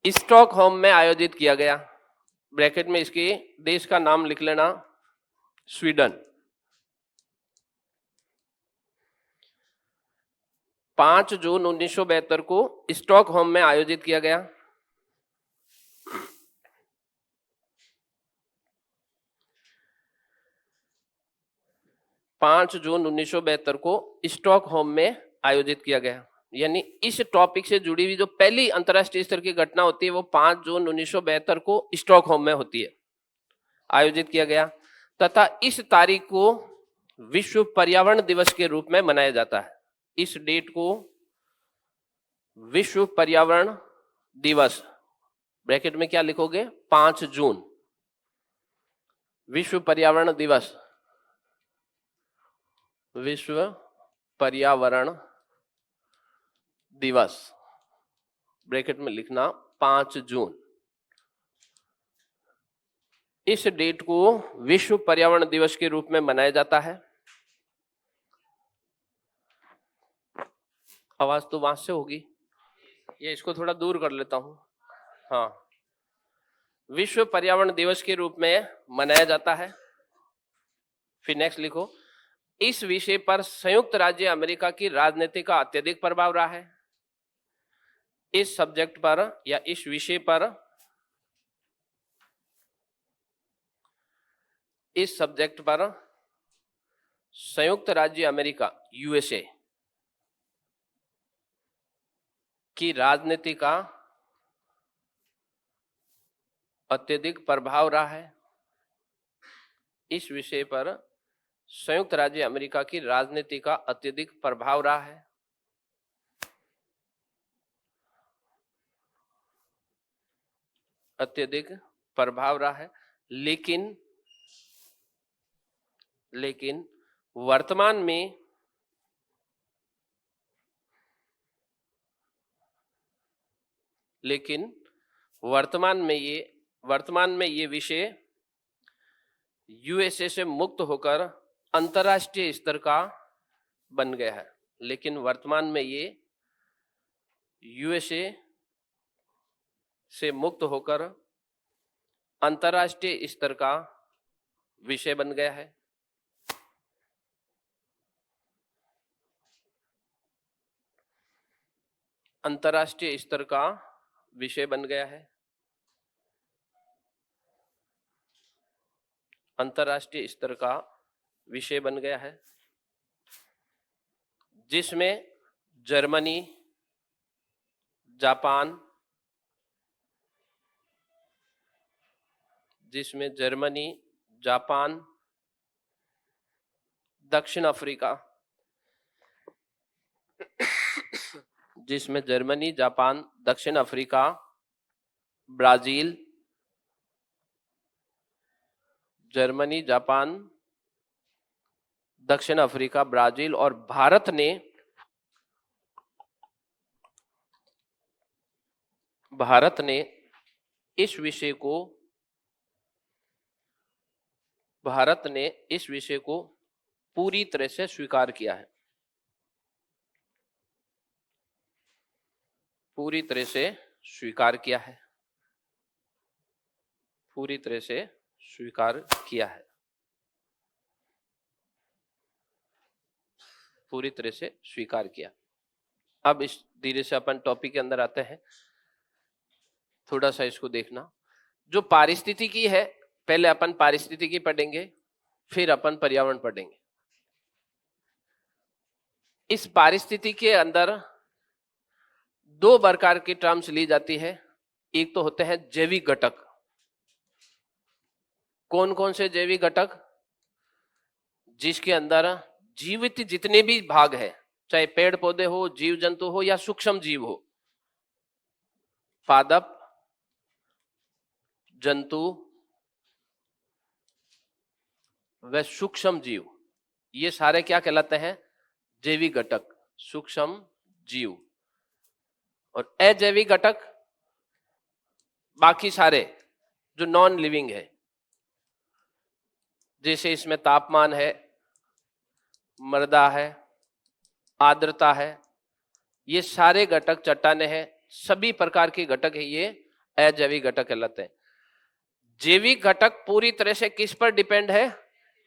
स्टॉकहोम में आयोजित किया गया। ब्रैकेट में इसके देश का नाम लिख लेना, स्वीडन। 5 जून 1972 को स्टॉकहोम में आयोजित किया गया। पांच जून 1972 को स्टॉकहोम में आयोजित किया गया। यानी इस टॉपिक से जुड़ी हुई जो पहली अंतरराष्ट्रीय स्तर की घटना होती है वो 5 जून 1972 को स्टॉकहोम में होती है, आयोजित किया गया। तथा इस तारीख को विश्व पर्यावरण दिवस के रूप में मनाया जाता है। इस डेट को विश्व पर्यावरण दिवस, ब्रैकेट में क्या लिखोगे, 5 जून, विश्व पर्यावरण दिवस, विश्व पर्यावरण दिवस, ब्रैकेट में लिखना 5 जून। इस डेट को विश्व पर्यावरण दिवस के रूप में मनाया जाता है। आवाज तो वहां से होगी, ये इसको थोड़ा दूर कर लेता हूं। हाँ, विश्व पर्यावरण दिवस के रूप में मनाया जाता है। फिर नेक्स्ट लिखो, इस विषय पर संयुक्त राज्य अमेरिका की राजनीति का अत्यधिक प्रभाव रहा है। इस सब्जेक्ट पर या इस विषय पर, इस सब्जेक्ट पर संयुक्त राज्य अमेरिका, यूएसए की राजनीति का अत्यधिक प्रभाव रहा है। इस विषय पर संयुक्त राज्य अमेरिका की राजनीति का अत्यधिक प्रभाव रहा है। अत्यधिक प्रभाव रहा है, लेकिन वर्तमान में ये विषय यूएसए से मुक्त होकर अंतरराष्ट्रीय स्तर का बन गया है। लेकिन वर्तमान में ये यूएसए से मुक्त होकर अंतर्राष्ट्रीय स्तर का विषय बन गया है। अंतर्राष्ट्रीय स्तर का विषय बन गया है। अंतर्राष्ट्रीय स्तर का विषय बन गया है, जिसमें जर्मनी, जापान, दक्षिण अफ्रीका, ब्राजील, दक्षिण अफ्रीका, ब्राजील और भारत ने इस विषय को पूरी तरह से स्वीकार किया है। पूरी तरह से स्वीकार किया है। अब इस धीरे से अपन टॉपिक के अंदर आते हैं। थोड़ा सा इसको देखना। जो पारिस्थितिकी है, पहले अपन पारिस्थितिकी पढ़ेंगे, फिर अपन पर्यावरण पढ़ेंगे। इस पारिस्थितिकी के अंदर दो प्रकार की टर्म्स ली जाती है। एक तो होते हैं जैविक घटक। कौन कौन से जैविक घटक? जिसके अंदर जीवित जितने भी भाग है, चाहे पेड़ पौधे हो, जीव जंतु हो या सूक्ष्म जीव हो, पादप, जंतु व सूक्ष्म जीव, ये सारे क्या कहलाते हैं? जैविक घटक, सूक्ष्म जीव। और अजैविक घटक बाकी सारे जो नॉन लिविंग है, जैसे इसमें तापमान है, मृदा है, आर्द्रता है, ये सारे घटक, चट्टाने हैं, सभी प्रकार के घटक है, ये अजैविक घटक कहलाते हैं। जैविक घटक पूरी तरह से किस पर डिपेंड है?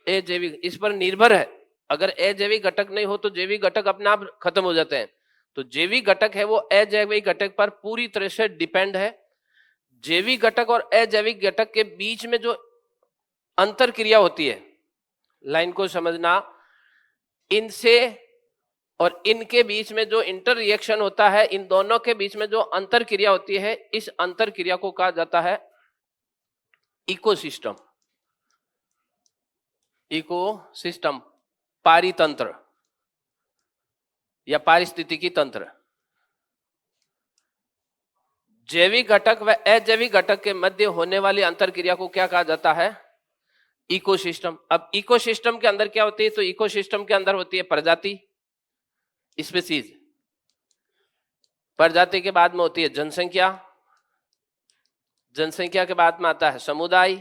अजैविक, इस पर निर्भर है। अगर अजैविक घटक नहीं हो तो जैविक घटक अपने आप खत्म हो जाते हैं। तो जैविक घटक है वो अजैविक घटक पर पूरी तरह से डिपेंड है। जैविक घटक और अजैविक घटक के बीच में जो अंतर क्रिया होती है, लाइन को समझना, इनसे और इनके बीच में जो इंटर रिएक्शन होता है, इन दोनों के बीच में जो अंतर क्रिया होती है, इस अंतर क्रिया को कहा जाता है इकोसिस्टम। इकोसिस्टम, पारितंत्र या पारिस्थितिकी तंत्र। जैविक घटक व अजैविक घटक के मध्य होने वाली अंतर क्रिया को क्या कहा जाता है? इकोसिस्टम। अब इकोसिस्टम के अंदर क्या होती है? तो इकोसिस्टम के अंदर होती है प्रजाति, स्पीसीज। प्रजाति के बाद में होती है जनसंख्या, जनसंख्या के बाद में आता है समुदाय,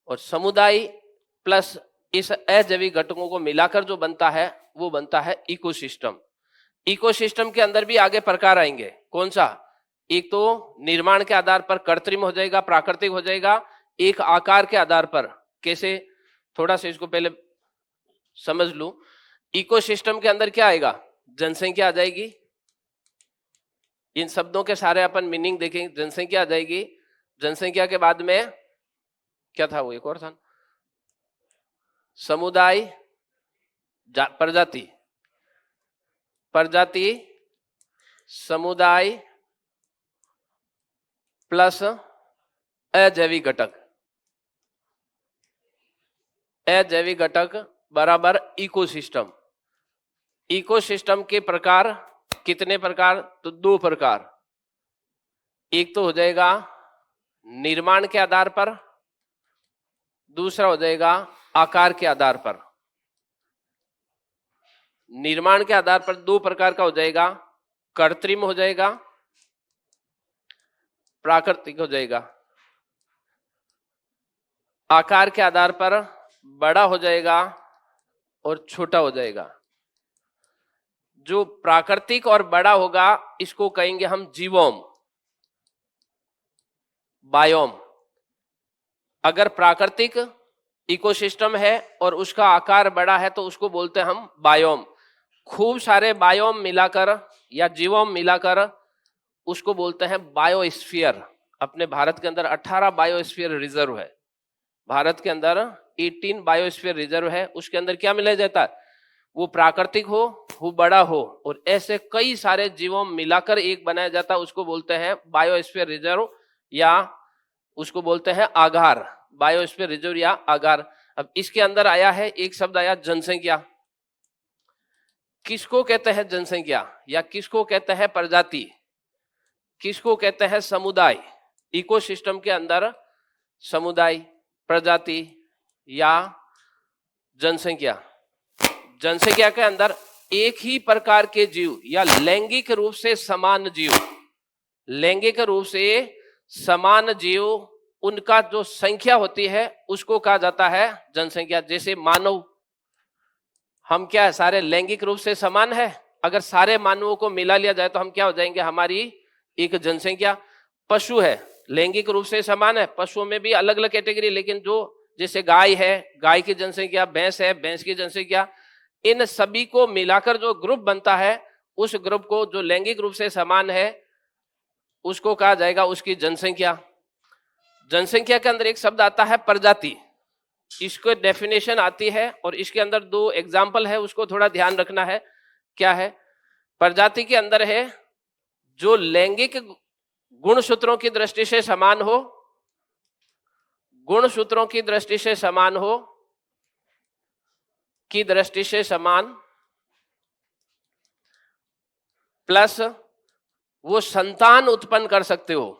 और समुदाय प्लस इस अजैविक घटकों को मिलाकर जो बनता है वो बनता है इकोसिस्टम। इकोसिस्टम के अंदर भी आगे प्रकार आएंगे। कौन सा? एक तो निर्माण के आधार पर कृत्रिम हो जाएगा, प्राकृतिक हो जाएगा। एक आकार के आधार पर। कैसे? थोड़ा सा इसको पहले समझ लूं। इकोसिस्टम के अंदर क्या आएगा? जनसंख्या आ जाएगी। इन शब्दों के सारे अपन मीनिंग देखेंगे। जनसंख्या आ जाएगी। जनसंख्या के बाद में क्या था? वो एक और था, समुदाय, प्रजाति, प्रजाति, समुदाय प्लस अजैविक घटक। अजैविक घटक बराबर इकोसिस्टम। इकोसिस्टम के प्रकार कितने प्रकार? तो दो प्रकार। एक तो हो जाएगा निर्माण के आधार पर, दूसरा हो जाएगा आकार के आधार पर। निर्माण के आधार पर दो प्रकार का हो जाएगा, कृत्रिम हो जाएगा, प्राकृतिक हो जाएगा। आकार के आधार पर बड़ा हो जाएगा और छोटा हो जाएगा। जो प्राकृतिक और बड़ा होगा इसको कहेंगे हम जीवोम। बायोम। अगर प्राकृतिक इकोसिस्टम है और उसका आकार बड़ा है तो उसको बोलते हैं हम बायोम। खूब सारे बायोम मिलाकर या जीवोम मिलाकर उसको बोलते हैं बायोस्फीयर। अपने भारत के अंदर 18 बायोस्फीयर रिजर्व है। भारत के अंदर 18 बायोस्फीयर रिजर्व है। उसके अंदर क्या मिला जाता है, वो प्राकृतिक हो, वो बड़ा हो, और ऐसे कई सारे जीवों मिलाकर एक बनाया जाता है, उसको बोलते हैं बायोस्फीयर रिजर्व या उसको बोलते हैं आगार। बायोस्फीयर रिजर्व या आगार। अब इसके अंदर आया है एक शब्द आया जनसंख्या। किसको कहते हैं जनसंख्या, या किसको कहते हैं प्रजाति, किसको कहते हैं समुदाय। इकोसिस्टम के अंदर समुदाय, प्रजाति या जनसंख्या। जनसंख्या के अंदर एक ही प्रकार के जीव या लैंगिक रूप से समान जीव, लैंगिक रूप से समान जीव, उनका जो संख्या होती है उसको कहा जाता है जनसंख्या। जैसे मानव, हम क्या है, सारे लैंगिक रूप से समान है। अगर सारे मानवों को मिला लिया जाए तो हम क्या हो जाएंगे, हमारी एक जनसंख्या। पशु है, लैंगिक रूप से समान है। पशुओं में भी अलग अलग कैटेगरी, लेकिन जो जैसे गाय है, गाय की जनसंख्या, भैंस है, भैंस की जनसंख्या, इन सभी को मिलाकर जो ग्रुप बनता है, उस ग्रुप को जो लैंगिक रूप से समान है उसको कहा जाएगा उसकी जनसंख्या। जनसंख्या के अंदर एक शब्द आता है प्रजाति। इसको डेफिनेशन आती है और इसके अंदर दो एग्जाम्पल है, उसको थोड़ा ध्यान रखना है। क्या है प्रजाति के अंदर है, जो लैंगिक गुणसूत्रों की दृष्टि से समान हो, गुणसूत्रों की दृष्टि से समान हो, की दृष्टि से समान, प्लस वो संतान उत्पन्न कर सकते हो,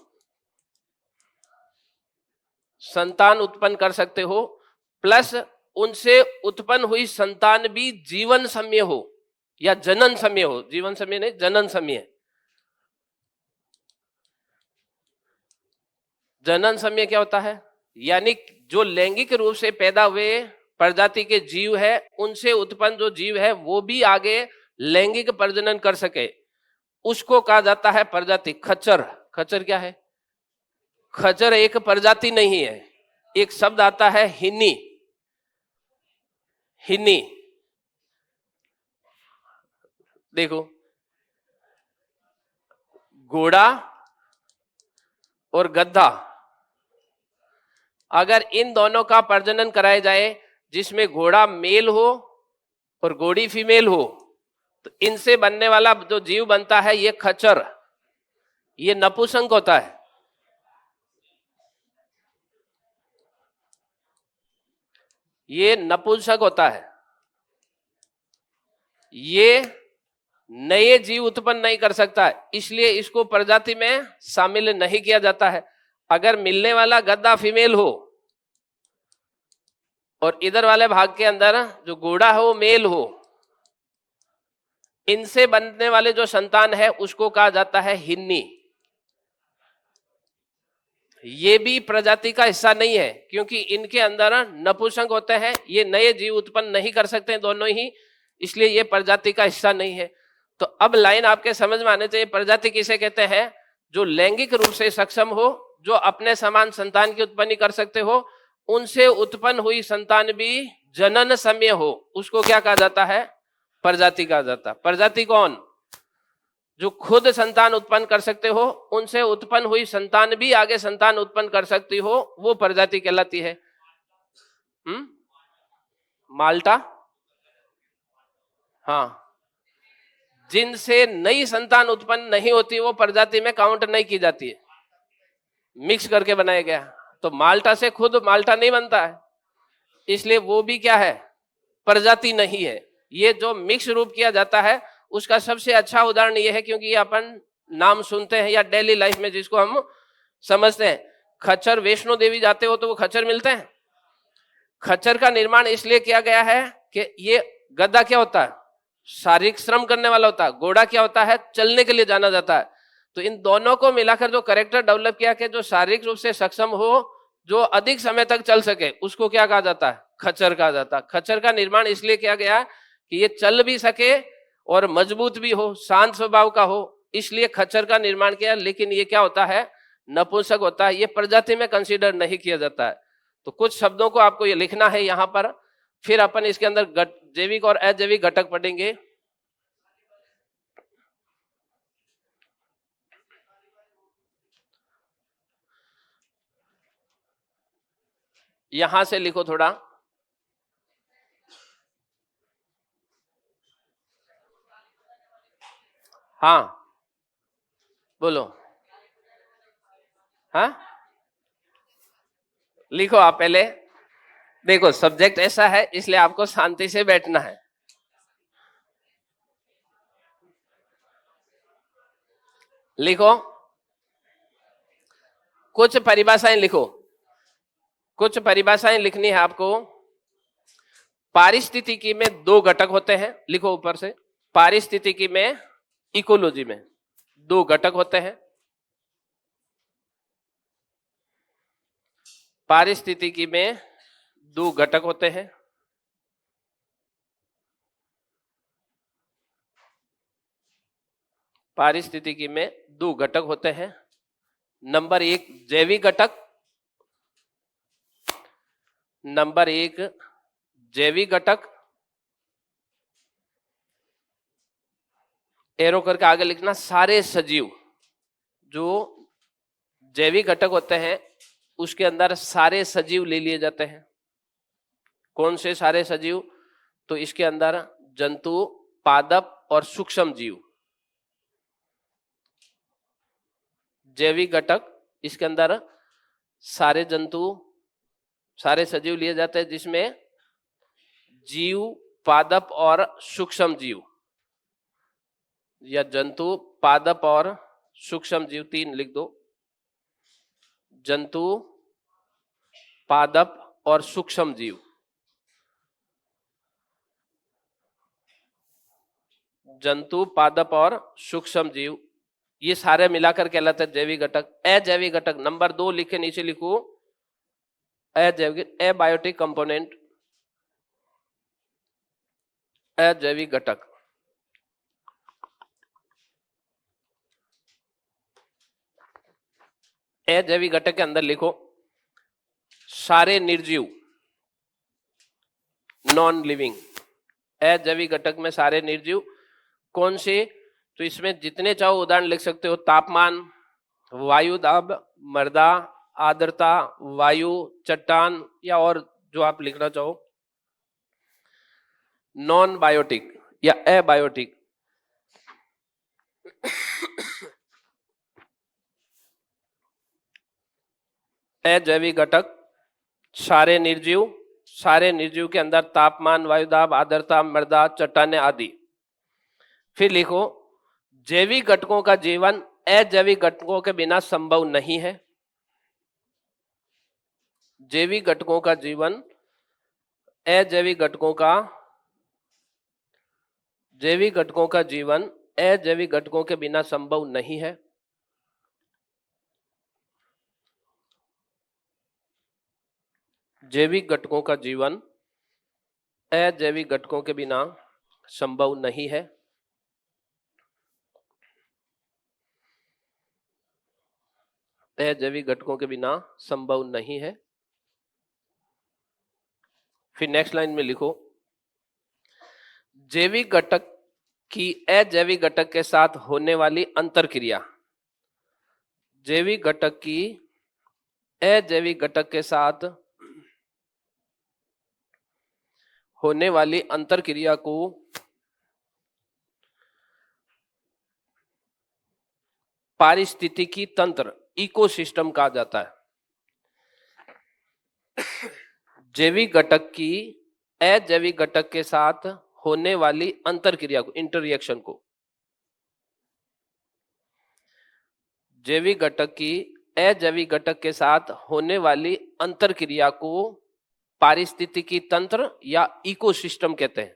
संतान उत्पन्न कर सकते हो, प्लस उनसे उत्पन्न हुई संतान भी जीवन समय हो या जनन समय हो। जीवन समय नहीं, जनन समय। जनन समय क्या होता है, यानी जो लैंगिक रूप से पैदा हुए प्रजाति के जीव है, उनसे उत्पन्न जो जीव है वो भी आगे लैंगिक प्रजनन कर सके, उसको कहा जाता है प्रजाति। खच्चर, खच्चर क्या है, खच्चर एक प्रजाति नहीं है। एक शब्द आता है हिन्नी, हिन्नी। देखो, घोड़ा और गधा, अगर इन दोनों का प्रजनन कराया जाए, जिसमें घोड़ा मेल हो और घोड़ी फीमेल हो, तो इनसे बनने वाला जो जीव बनता है ये खच्चर, ये नपुंसक होता है। ये नपुंसक होता है, ये नए जीव उत्पन्न नहीं कर सकता है, इसलिए इसको प्रजाति में शामिल नहीं किया जाता है। अगर मिलने वाला गधा फीमेल हो और इधर वाले भाग के अंदर जो घोड़ा हो मेल हो, इनसे बनने वाले जो संतान है उसको कहा जाता है हिन्नी। ये भी प्रजाति का हिस्सा नहीं है, क्योंकि इनके अंदर नपुंसक होते हैं, ये नए जीव उत्पन्न नहीं कर सकते दोनों ही, इसलिए ये प्रजाति का हिस्सा नहीं है। तो अब लाइन आपके समझ में आने चाहिए, प्रजाति किसे कहते हैं, जो लैंगिक रूप से सक्षम हो, जो अपने समान संतान की उत्पत्ति कर सकते हो, उनसे उत्पन्न हुई संतान भी जनन समय हो, उसको क्या कहा जाता है, प्रजाति कहा जाता है। प्रजाति कौन, जो खुद संतान उत्पन्न कर सकते हो, उनसे उत्पन्न हुई संतान भी आगे संतान उत्पन्न कर सकती हो, वो प्रजाति कहलाती है। माल्टा, हाँ, जिनसे नई संतान उत्पन्न नहीं होती वो प्रजाति में काउंट नहीं की जाती है, मिक्स करके बनाया गया। तो माल्टा से खुद माल्टा नहीं बनता है, इसलिए वो भी क्या है, प्रजाति नहीं है। ये जो मिक्स रूप किया जाता है उसका सबसे अच्छा उदाहरण ये है, क्योंकि ये अपन नाम सुनते हैं या डेली लाइफ में जिसको हम समझते हैं। खच्चर, वैष्णो देवी जाते हो तो वो खच्चर मिलते हैं। खच्चर का निर्माण इसलिए किया गया है कि ये गधा क्या होता है, शारीरिक श्रम करने वाला होता है, घोड़ा क्या होता है, चलने के लिए जाना जाता है। तो इन दोनों को मिलाकर जो कैरेक्टर डेवलप किया कि जो शारीरिक रूप से सक्षम हो, जो अधिक समय तक चल सके, उसको क्या कहा जाता है, खच्चर कहा जाता है। खच्चर का निर्माण इसलिए किया गया कि ये चल भी सके और मजबूत भी हो, शांत स्वभाव का हो, इसलिए खच्चर का निर्माण किया। लेकिन ये क्या होता है, नपुंसक होता है, ये प्रजाति में कंसीडर नहीं किया जाता है। तो कुछ शब्दों को आपको ये लिखना है यहां पर, फिर अपन इसके अंदर जैविक और अजैविक घटक पढ़ेंगे। यहां से लिखो थोड़ा, हाँ बोलो, हाँ लिखो आप पहले। देखो सब्जेक्ट ऐसा है इसलिए आपको शांति से बैठना है। लिखो, कुछ परिभाषाएं लिखो, कुछ परिभाषाएं लिखनी है आपको। पारिस्थितिकी में 2 घटक होते हैं, लिखो ऊपर से। पारिस्थितिकी में, इकोलॉजी में 2 घटक होते हैं। पारिस्थितिकी में 2 घटक होते हैं। पारिस्थितिकी में 2 घटक होते हैं। नंबर 1 जैविक घटक, नंबर 1 जैविक घटक, एरो करके आगे लिखना, सारे सजीव जो जैविक घटक होते हैं उसके अंदर सारे सजीव ले लिए जाते हैं। कौन से सारे सजीव? तो इसके अंदर जंतु, पादप और सूक्ष्म जीव। जैविक घटक, इसके अंदर सारे जंतु, सारे सजीव लिए जाते हैं, जिसमें जीव, पादप और सूक्ष्म जीव, या जंतु, पादप और सूक्ष्म जीव 3 लिख दो। जंतु, पादप और सूक्ष्म जीव। जंतु, पादप और सूक्ष्म जीव, ये सारे मिलाकर कहलाते हैं जैविक घटक। अजैविक घटक नंबर 2 लिखे, नीचे लिखो अजैविक, एबायोटिक कंपोनेंट, अजैविक घटक। अजैविक घटक के अंदर लिखो सारे निर्जीव, नॉन लिविंग। अजैविक घटक में सारे निर्जीव कौन से? तो इसमें जितने चाहो उदाहरण लिख सकते हो। तापमान, वायु दाब, मृदा, आर्द्रता, वायु, चट्टान, या और जो आप लिखना चाहो। नॉन बायोटिक या एबायोटिक, अजैविक घटक सारे निर्जीव, सारे निर्जीव के अंदर तापमान, वायुदाब, आर्द्रता, मृदा, चट्टाने आदि। फिर लिखो जैविक घटकों का जीवन अजैविक घटकों के बिना संभव नहीं है। जैविक घटकों का जीवन अजैविक घटकों का, जैविक घटकों का जीवन अजैविक घटकों के बिना संभव नहीं है। जैविक घटकों का जीवन अजैविक घटकों के बिना संभव नहीं है। अजैविक घटकों के बिना संभव नहीं है। फिर नेक्स्ट लाइन में लिखो जैविक घटक की अजैविक घटक के साथ होने वाली अंतरक्रिया। जैविक घटक की अजैविक घटक के साथ होने वाली अंतरक्रिया को पारिस्थितिकी तंत्र, इकोसिस्टम कहा जाता है। जैविक घटक की अजैविक घटक के साथ होने वाली अंतरक्रिया को, इंटररिएक्शन को, जैविक घटक की अजैविक घटक के साथ होने वाली अंतरक्रिया को पारिस्थितिकी तंत्र या इकोसिस्टम कहते हैं।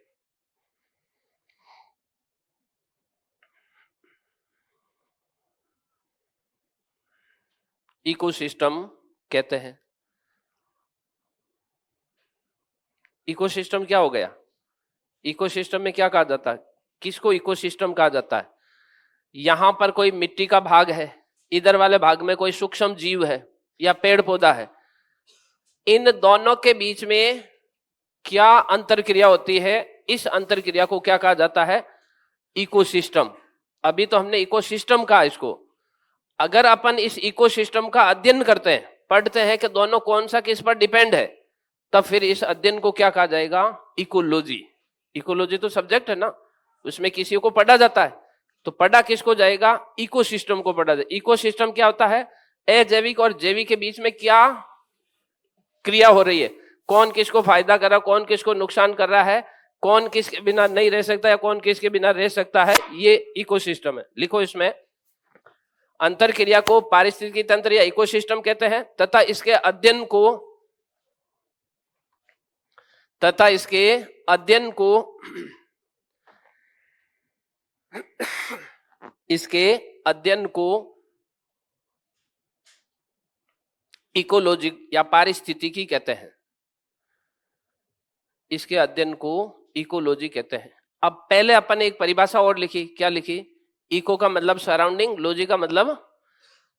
इकोसिस्टम कहते हैं। इकोसिस्टम क्या हो गया? इकोसिस्टम में क्या कहा जाता है? किसको इकोसिस्टम कहा जाता है? यहां पर कोई मिट्टी का भाग है, इधर वाले भाग में कोई सूक्ष्म जीव है या पेड़ पौधा है, इन दोनों के बीच में क्या अंतरक्रिया होती है, इस अंतरक्रिया को क्या कहा जाता है, इकोसिस्टम। अभी तो हमने इकोसिस्टम कहा इसको। अगर अपन इस इकोसिस्टम का अध्ययन करते हैं, पढ़ते हैं कि दोनों कौन सा किस पर डिपेंड है, तब फिर इस अध्ययन को क्या कहा जाएगा, इकोलॉजी। इकोलॉजी तो सब्जेक्ट है ना, उसमें किसी को पढ़ा जाता है, तो पढ़ा किसको जाएगा, इकोसिस्टम को पढ़ा जाएगा। इकोसिस्टम क्या होता है, अजैविक और जैविक के बीच में क्या क्रिया हो रही है, कौन किसको फायदा कर रहा है, कौन किसको नुकसान कर रहा है, कौन किसके बिना नहीं रह सकता या कौन किसके बिना रह सकता है, ये इकोसिस्टम है। लिखो इसमें, अंतरक्रिया को पारिस्थितिकी तंत्र या इकोसिस्टम कहते हैं, तथा इसके अध्ययन को इकोलॉजी या पारिस्थितिकी कहते हैं। इसके अध्ययन को इकोलॉजी कहते हैं। अब पहले अपन ने एक परिभाषा और लिखी, क्या लिखी, इको का मतलब सराउंडिंग, लॉजी का मतलब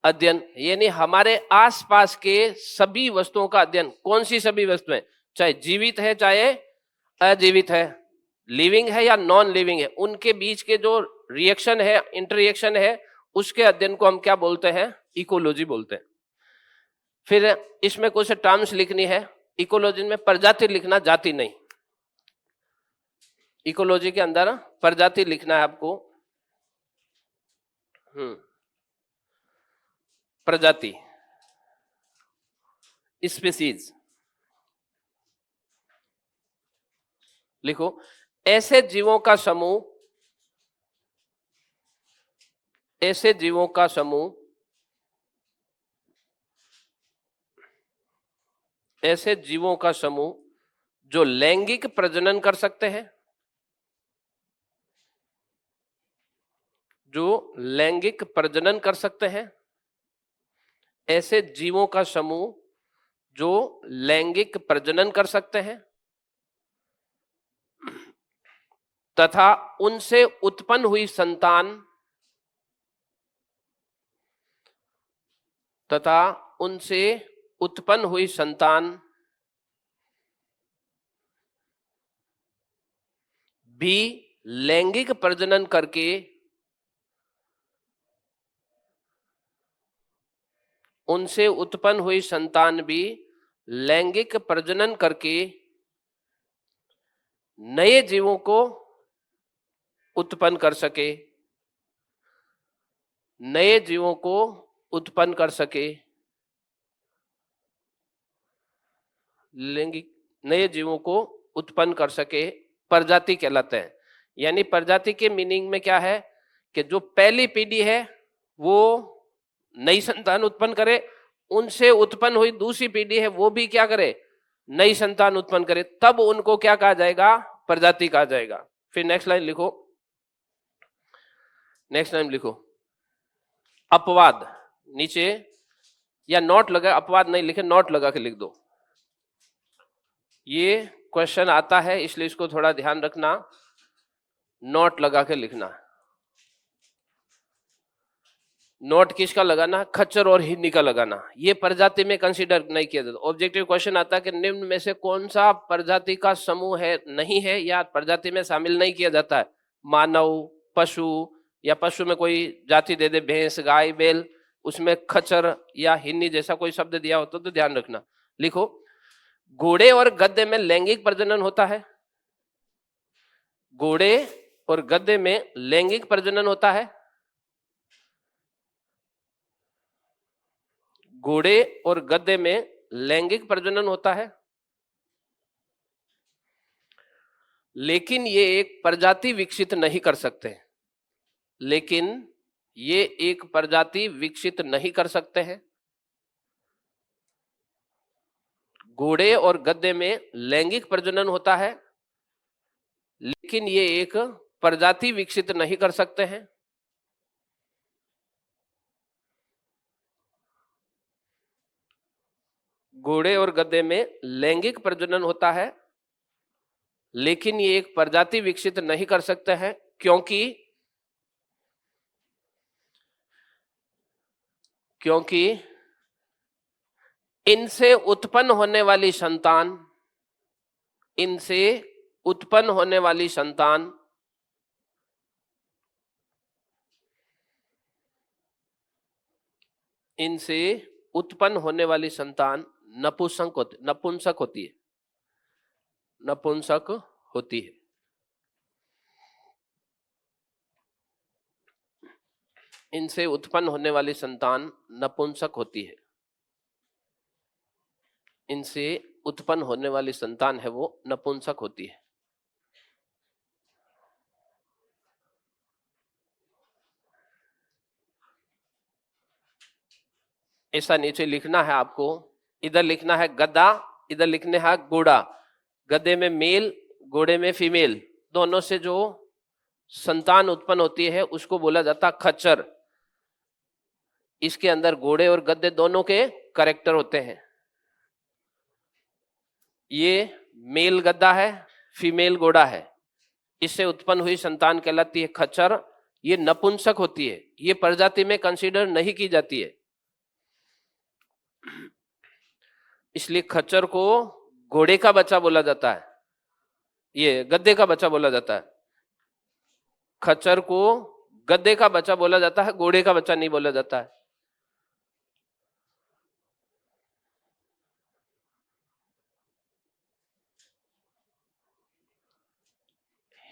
अध्ययन, यानी हमारे आसपास के सभी वस्तुओं का अध्ययन। कौन सी सभी वस्तुएं, चाहे जीवित है चाहे अजीवित है, लिविंग है या नॉन लिविंग है, उनके बीच के जो रिएक्शन है, इंटररिएक्शन है, उसके अध्ययन को हम क्या बोलते हैं, इकोलॉजी बोलते हैं। फिर इसमें कुछ टर्म्स लिखनी है। इकोलॉजी में प्रजाति लिखना, जाति नहीं। इकोलॉजी के अंदर प्रजाति लिखना है आपको, प्रजाति, स्पीसीज लिखो। ऐसे जीवों का समूह, ऐसे जीवों का समूह, ऐसे जीवों का समूह जो लैंगिक प्रजनन कर सकते हैं, जो लैंगिक प्रजनन कर सकते हैं, ऐसे जीवों का समूह जो लैंगिक प्रजनन कर सकते हैं तथा उनसे उत्पन्न हुई संतान, तथा उनसे उत्पन्न हुई संतान भी लैंगिक प्रजनन करके उनसे उत्पन्न हुई संतान भी लैंगिक प्रजनन करके नए जीवों को उत्पन्न कर सके, नए जीवों को उत्पन्न कर सके, लैंगिक नए जीवों को उत्पन्न कर सके, प्रजाति कहलाते हैं। यानी प्रजाति के मीनिंग में क्या है कि जो पहली पीढ़ी है वो नई संतान उत्पन्न करे, उनसे उत्पन्न हुई दूसरी पीढ़ी है वो भी क्या करे, नई संतान उत्पन्न करे, तब उनको क्या कहा जाएगा, प्रजाति कहा जाएगा। फिर नेक्स्ट लाइन लिखो, नेक्स्ट लाइन लिखो, अपवाद नीचे, या नोट लगा, अपवाद नहीं लिखे, नोट लगा के लिख दो। ये क्वेश्चन आता है इसलिए इसको थोड़ा ध्यान रखना, नोट लगा के लिखना। नोट किसका लगाना, खच्चर और हिन्नी का लगाना। ये प्रजाति में कंसीडर नहीं किया जाता। ऑब्जेक्टिव क्वेश्चन आता है कि निम्न में से कौन सा प्रजाति का समूह है, नहीं है, या प्रजाति में शामिल नहीं किया जाता है, मानव, पशु, या पशु में कोई जाति दे दे, भैंस, गाय, बैल, उसमें खच्चर या हिन्नी जैसा कोई शब्द दिया होता तो ध्यान रखना। लिखो, घोड़े और गधे में लैंगिक प्रजनन होता है, घोड़े और गधे में लैंगिक प्रजनन होता है, घोड़े और गधे में लैंगिक प्रजनन होता है, लेकिन ये एक प्रजाति विकसित नहीं कर सकते, लेकिन ये एक प्रजाति विकसित नहीं कर सकते हैं। घोड़े और गधे में लैंगिक प्रजनन होता है, लेकिन ये एक प्रजाति विकसित नहीं कर सकते हैं। घोड़े और गधे में लैंगिक प्रजनन होता है, लेकिन ये एक प्रजाति विकसित नहीं कर सकते हैं, क्योंकि क्योंकि इनसे उत्पन्न होने वाली संतान, इनसे उत्पन्न होने वाली संतान इनसे उत्पन्न होने वाली संतान नपुंसक होती है, नपुंसक होती है। इनसे उत्पन्न होने वाली संतान नपुंसक होती है, इनसे उत्पन्न होने वाली संतान है वो नपुंसक होती है। ऐसा नीचे लिखना है आपको, इधर लिखना है गधा, इधर लिखने है घोड़ा। गधे में मेल, घोड़े में फीमेल, दोनों से जो संतान उत्पन्न होती है उसको बोला जाता खच्चर। इसके अंदर घोड़े और गधे दोनों के कैरेक्टर होते हैं। ये मेल गधा है, फीमेल घोड़ा है, इससे उत्पन्न हुई संतान कहलाती है खच्चर। ये नपुंसक होती है, ये प्रजाति में कंसीडर नहीं की जाती है, इसलिए खच्चर को घोड़े का बच्चा बोला जाता है, ये गधे का बच्चा बोला जाता है। खच्चर को गधे का बच्चा बोला जाता है, घोड़े का बच्चा नहीं बोला जाता है।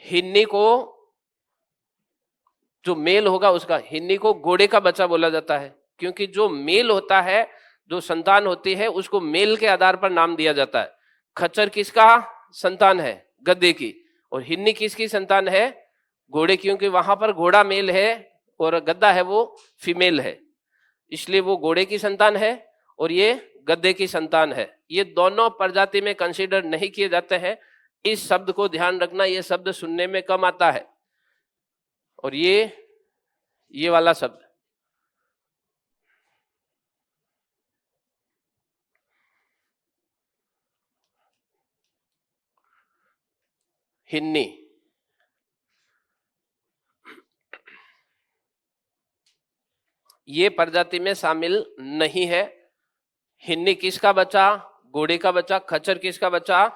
हिन्नी को, जो मेल होगा उसका, हिन्नी को घोड़े का बच्चा बोला जाता है, क्योंकि जो मेल होता है, जो संतान होती है, उसको मेल के आधार पर नाम दिया जाता है। खच्चर किसका संतान है? गधे की। और हिन्नी किसकी संतान है? घोड़े, क्योंकि वहां पर घोड़ा मेल है और गधा है वो फीमेल है, इसलिए वो घोड़े की संतान है और ये गधे की संतान है। ये दोनों प्रजाति में कंसीडर नहीं किए जाते हैं। इस शब्द को ध्यान रखना, ये शब्द सुनने में कम आता है। और ये वाला शब्द हिन्नी, ये प्रजाति में शामिल नहीं है। हिन्नी किसका बच्चा? घोड़े का बच्चा। खच्चर किसका बच्चा?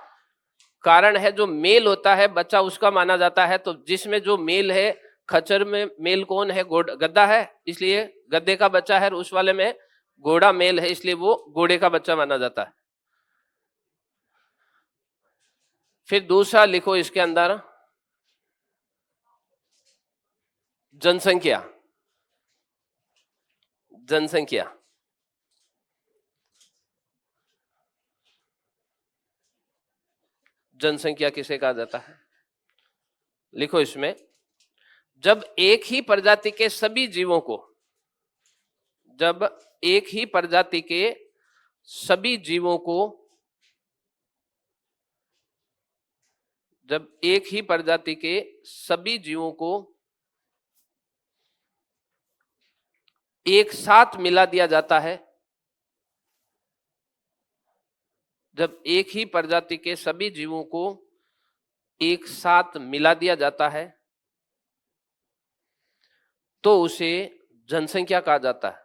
कारण है जो मेल होता है बच्चा उसका माना जाता है। तो जिसमें जो मेल है, खच्चर में मेल कौन है? गधा है, इसलिए गधे का बच्चा है। और उस वाले में घोड़ा मेल है, इसलिए वो घोड़े का बच्चा माना जाता है। फिर दूसरा लिखो इसके अंदर, जनसंख्या। जनसंख्या, जनसंख्या किसे कहा जाता है? लिखो इसमें, जब एक ही प्रजाति के सभी जीवों को, जब एक ही प्रजाति के सभी जीवों को, जब एक ही प्रजाति के सभी जीवों को एक साथ मिला दिया जाता है, जब एक ही प्रजाति के सभी जीवों को एक साथ मिला दिया जाता है तो उसे जनसंख्या कहा जाता है।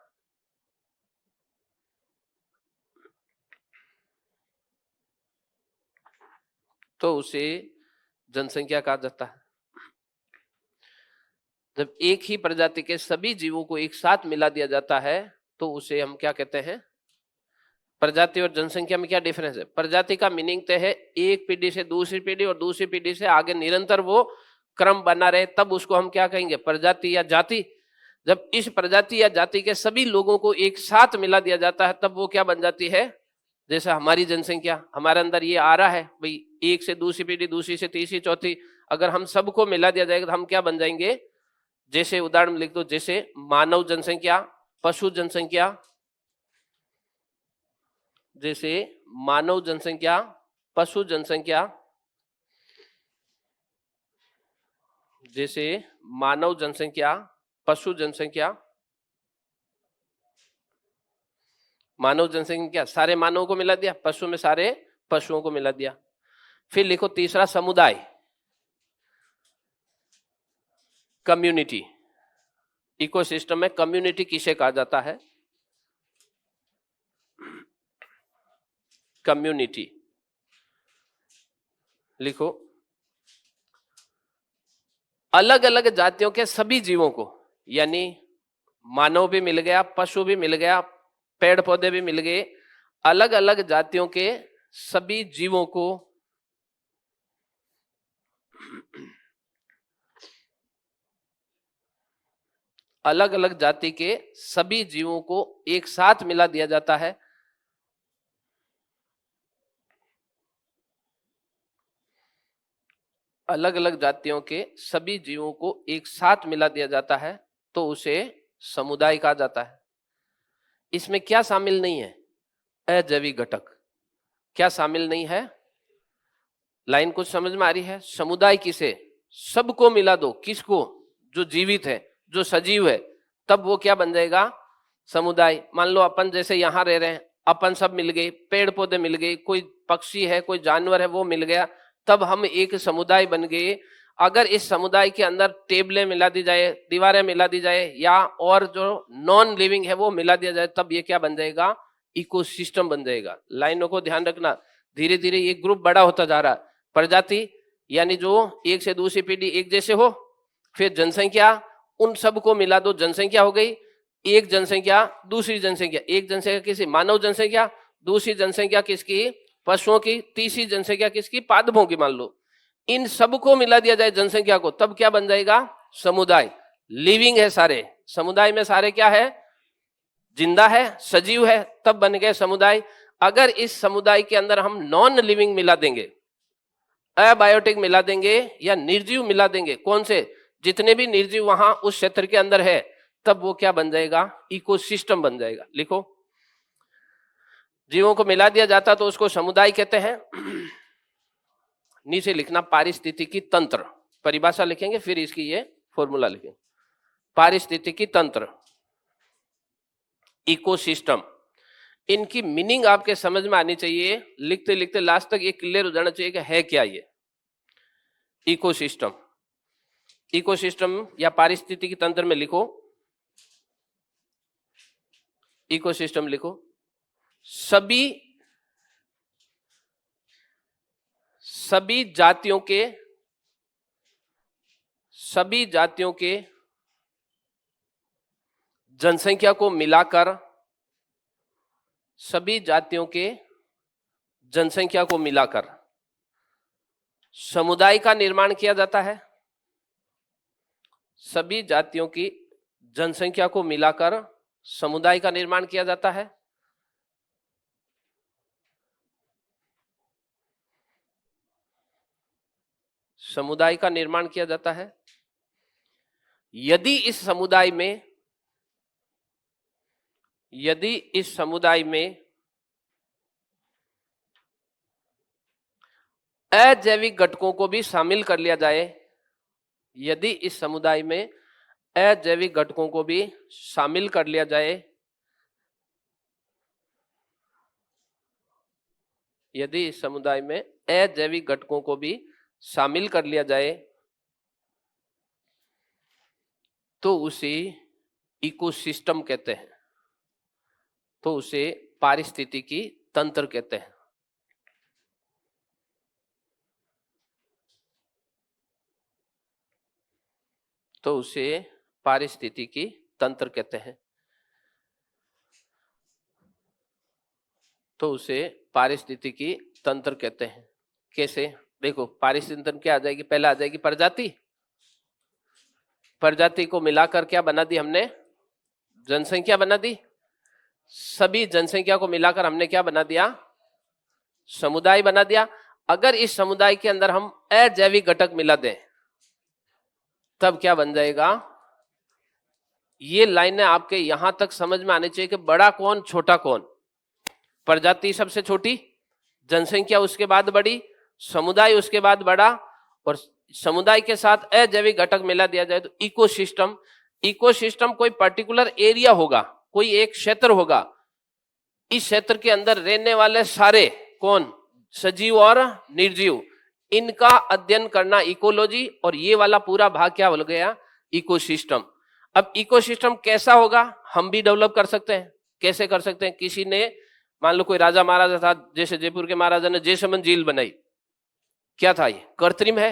तो उसे जनसंख्या कहा जाता है। जब एक ही प्रजाति के सभी जीवों को एक साथ मिला दिया जाता है तो उसे हम क्या कहते हैं? प्रजाति और जनसंख्या में क्या डिफरेंस है? प्रजाति का मीनिंग तो है एक पीढ़ी से दूसरी पीढ़ी और दूसरी पीढ़ी से आगे निरंतर वो क्रम बना रहे, तब उसको हम क्या कहेंगे? प्रजाति या जाति। जब इस प्रजाति या जाति के सभी लोगों को एक साथ मिला दिया जाता है तब वो क्या बन जाती है? जैसे हमारी जनसंख्या, हमारे अंदर ये आ रहा है भाई, एक से दूसरी पीढ़ी, दूसरी से तीसरी, चौथी, अगर हम सबको मिला दिया जाएगा तो हम क्या बन जाएंगे? जैसे उदाहरण लिख दो, जैसे मानव जनसंख्या, पशु जनसंख्या, जैसे मानव जनसंख्या, पशु जनसंख्या, जैसे मानव जनसंख्या, पशु जनसंख्या। मानव जनसंख्या सारे मानवों को मिला दिया, पशु में सारे पशुओं को मिला दिया। फिर लिखो तीसरा, समुदाय, कम्युनिटी। इकोसिस्टम में कम्युनिटी किसे कहा जाता है? कम्युनिटी। लिखो, अलग अलग जातियों के सभी जीवों को, यानी मानव भी मिल गया, पशु भी मिल गया, पेड़ पौधे भी मिल गए, अलग अलग जातियों के सभी जीवों को अलग अलग जाति के सभी जीवों को एक साथ मिला दिया जाता है। अलग अलग जातियों के सभी जीवों को एक साथ मिला दिया जाता है तो उसे समुदाय कहा जाता है। इसमें क्या शामिल नहीं है? अजैविक घटक। क्या शामिल नहीं है? लाइन कुछ समझ में आ रही है? समुदाय किसे? सबको मिला दो। किसको? जो जीवित है, जो सजीव है, तब वो क्या बन जाएगा? समुदाय। मान लो अपन जैसे यहां रह रहे हैं, अपन सब मिल गए, पेड़ पौधे मिल गए, कोई पक्षी है, कोई जानवर है, वो मिल गया, तब हम एक समुदाय बन गए। अगर इस समुदाय के अंदर टेबलें मिला दी जाए, दीवारें मिला दी जाए, या और जो नॉन लिविंग है वो मिला दिया जाए, तब ये क्या बन जाएगा? इकोसिस्टम बन जाएगा। लाइनों को ध्यान रखना, धीरे धीरे ये ग्रुप बड़ा होता जा रहा है। प्रजाति यानी जो एक से दूसरी पीढ़ी एक जैसे हो, फिर जनसंख्या, उन सबको मिला दो, जनसंख्या हो गई। एक जनसंख्या, दूसरी जनसंख्या, एक जनसंख्या किसी मानव जनसंख्या, दूसरी जनसंख्या किसकी? पशुओं की, तीसरी जनसंख्या किसकी? पादपों की। मान लो इन सबको मिला दिया जाए जनसंख्या को, तब क्या बन जाएगा? समुदाय। लिविंग है सारे, समुदाय में सारे क्या है? जिंदा है, सजीव है, तब बन गए समुदाय। अगर इस समुदाय के अंदर हम नॉन लिविंग मिला देंगे, अबायोटिक मिला देंगे या निर्जीव मिला देंगे, कौन से? जितने भी निर्जीव वहां उस क्षेत्र के अंदर है, तब वो क्या बन जाएगा? इकोसिस्टम बन जाएगा। लिखो, जीवों को मिला दिया जाता तो उसको समुदाय कहते हैं। नीचे लिखना पारिस्थितिकी तंत्र, परिभाषा लिखेंगे फिर इसकी ये फॉर्मूला लिखेंगे। पारिस्थितिकी तंत्र, इकोसिस्टम, इनकी मीनिंग आपके समझ में आनी चाहिए। लिखते लिखते लास्ट तक ये क्लियर हो जाना चाहिए कि है क्या ये इकोसिस्टम। इकोसिस्टम या पारिस्थितिकी तंत्र में लिखो, इकोसिस्टम लिखो, सभी जातियों के जनसंख्या को मिलाकर, सभी जातियों के जनसंख्या को मिलाकर समुदाय का निर्माण किया जाता है। सभी जातियों की जनसंख्या को मिलाकर समुदाय का निर्माण किया जाता है। समुदाय का निर्माण किया जाता है। यदि इस समुदाय में अजैविक घटकों को भी शामिल कर लिया जाए, यदि इस समुदाय में अजैविक घटकों को भी शामिल कर लिया जाए, यदि इस समुदाय में अजैविक घटकों को भी शामिल कर लिया जाए, तो उसे इकोसिस्टम कहते हैं, तो उसे पारिस्थितिकी तंत्र कहते हैं। तो उसे पारिस्थितिकी तंत्र कहते हैं। तो उसे पारिस्थितिकी तंत्र कहते हैं। कैसे? देखो, पारिस्थितिकी तंत्र क्या आ जाएगी? पहले आ जाएगी प्रजाति। प्रजाति को मिलाकर क्या बना दी हमने? जनसंख्या बना दी। सभी जनसंख्या को मिलाकर हमने क्या बना दिया? समुदाय बना दिया। अगर इस समुदाय के अंदर हम अजैविक घटक मिला दें, तब क्या बन जाएगा? ये लाइनें आपके यहां तक समझ में आनी चाहिए कि बड़ा कौन, छोटा कौन। प्रजाति सबसे छोटी, जनसंख्या उसके बाद बड़ी, समुदाय उसके बाद बड़ा, और समुदाय के साथ अजैविक घटक मिला दिया जाए तो इकोसिस्टम। इकोसिस्टम कोई पर्टिकुलर एरिया होगा, कोई एक क्षेत्र होगा। इस क्षेत्र के अंदर रहने वाले सारे कौन? सजीव और निर्जीव, इनका अध्ययन करना इकोलॉजी, और ये वाला पूरा भाग क्या हो गया? इकोसिस्टम। अब इकोसिस्टम कैसा होगा हम भी डेवलप कर सकते हैं। कैसे कर सकते हैं? किसी ने मान लो कोई राजा महाराजा था, जैसे जयपुर के महाराजा ने जयसमन झील बनाई, क्या था ये? कृत्रिम है।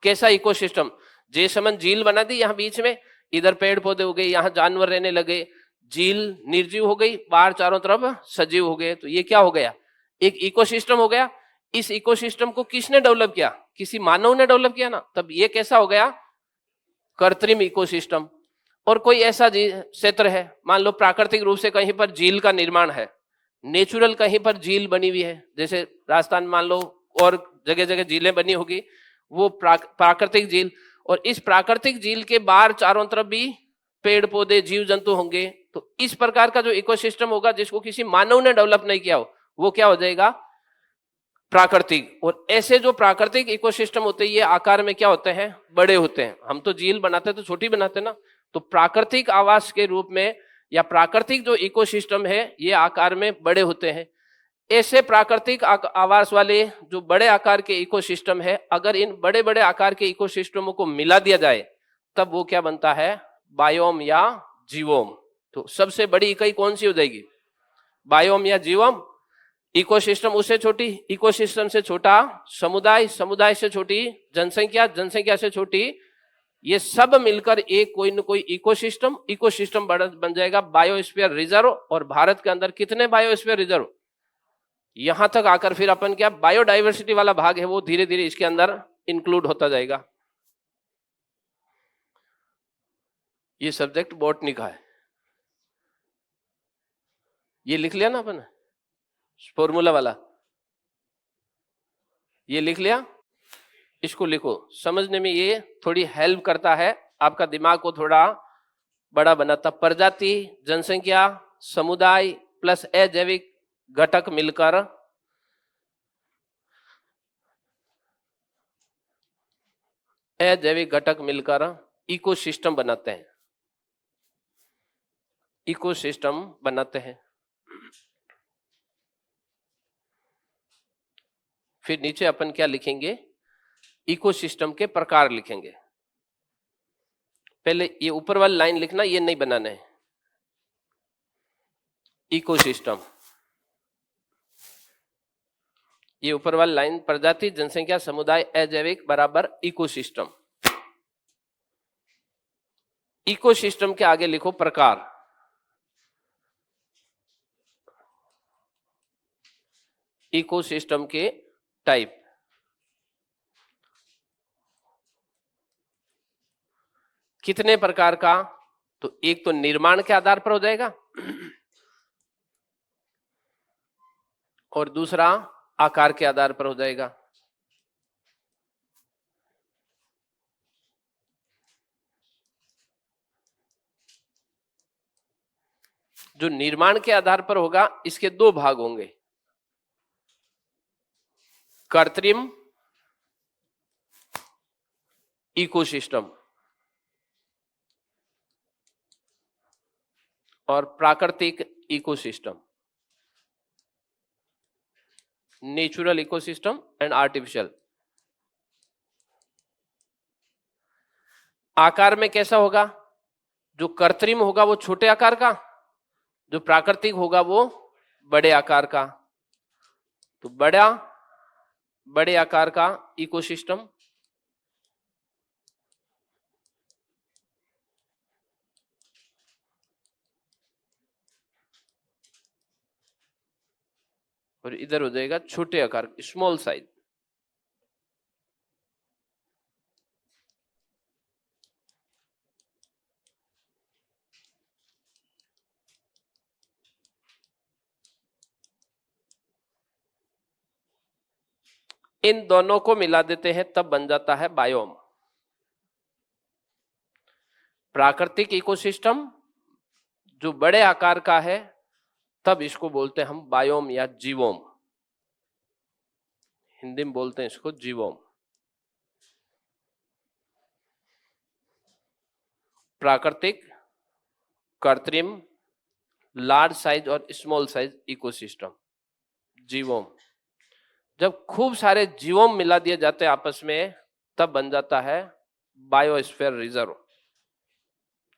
कैसा इकोसिस्टम? जयसमन झील बना दी, यहाँ बीच में इधर पेड़ पौधे हो गए, यहाँ जानवर रहने लगे, झील निर्जीव हो गई, बाहर चारों तरफ सजीव हो गए, तो ये क्या हो गया? एक इकोसिस्टम हो गया। इस इकोसिस्टम को किसने डेवलप किया? किसी मानव ने डेवलप किया ना, तब ये कैसा हो गया? कृत्रिम इकोसिस्टम। और कोई ऐसा क्षेत्र है, मान लो प्राकृतिक रूप से कहीं पर झील का निर्माण है, नेचुरल कहीं पर झील बनी हुई है, जैसे राजस्थान मान लो और जगह जगह झीलें बनी होगी, वो प्राकृतिक झील। और इस प्राकृतिक झील के बाहर चारों तरफ भी पेड़ पौधे जीव जंतु होंगे, तो इस प्रकार का जो इकोसिस्टम होगा जिसको किसी मानव ने डेवलप नहीं किया हो, वो क्या हो जाएगा? प्राकृतिक। और ऐसे जो प्राकृतिक इकोसिस्टम होते हैं ये आकार में क्या होते हैं? बड़े होते हैं। हम तो झील बनाते तो छोटी बनाते ना, तो प्राकृतिक आवास के रूप में या प्राकृतिक जो इकोसिस्टम है ये आकार में बड़े होते हैं। ऐसे प्राकृतिक आवास वाले जो बड़े आकार के इकोसिस्टम है, अगर इन बड़े बड़े आकार के इकोसिस्टमों को मिला दिया जाए तब वो क्या बनता है? बायोम या जीवोम। तो सबसे बड़ी इकाई कौन सी हो जाएगी? बायोम या जीवोम। इकोसिस्टम उससे छोटी, इकोसिस्टम से छोटा समुदाय, समुदाय से छोटी जनसंख्या, जनसंख्या से छोटी, ये सब मिलकर एक कोई न कोई इकोसिस्टम, इकोसिस्टम बन जाएगा बायोस्फीयर रिजर्व। और भारत के अंदर कितने बायोस्फीयर रिजर्व? यहां तक आकर फिर अपन क्या बायोडाइवर्सिटी वाला भाग है वो धीरे धीरे इसके अंदर इंक्लूड होता जाएगा। ये सब्जेक्ट बॉटनी का है, ये लिख लिया ना अपन फॉर्मूला वाला, ये लिख लिया, इसको लिखो। समझने में ये थोड़ी हेल्प करता है, आपका दिमाग को थोड़ा बड़ा बनाता। प्रजाति, जनसंख्या, समुदाय प्लस अजैविक घटक मिलकर अजैविक घटक मिलकर इकोसिस्टम बनाते हैं, इकोसिस्टम बनाते हैं। फिर नीचे अपन क्या लिखेंगे? इकोसिस्टम के प्रकार लिखेंगे। पहले ये ऊपर वाली लाइन लिखना, ये नहीं बनाना है। इकोसिस्टम, ये ऊपर वाली लाइन प्रजाति, जनसंख्या, समुदाय, अजैविक बराबर इकोसिस्टम। इकोसिस्टम के आगे लिखो प्रकार। इकोसिस्टम के टाइप, कितने प्रकार का? तो एक तो निर्माण के आधार पर हो जाएगा और दूसरा आकार के आधार पर हो जाएगा। जो निर्माण के आधार पर होगा इसके दो भाग होंगे, कृत्रिम इकोसिस्टम और प्राकृतिक ecosystem, natural ecosystem and artificial. आकार में कैसा होगा? जो कृत्रिम होगा वो छोटे आकार का, जो प्राकृतिक होगा वो बड़े आकार का। तो बड़े आकार का इकोसिस्टम, और इधर हो जाएगा छोटे आकार, स्मॉल साइज। इन दोनों को मिला देते हैं तब बन जाता है बायोम। प्राकृतिक इकोसिस्टम जो बड़े आकार का है तब इसको बोलते हैं हम बायोम या जीवोम, हिंदी में बोलते हैं इसको जीवोम। प्राकृतिक, कृत्रिम, लार्ज साइज और स्मॉल साइज इकोसिस्टम, जीवोम। जब खूब सारे जीवोम मिला दिए जाते हैं आपस में तब बन जाता है बायोस्फीयर रिजर्व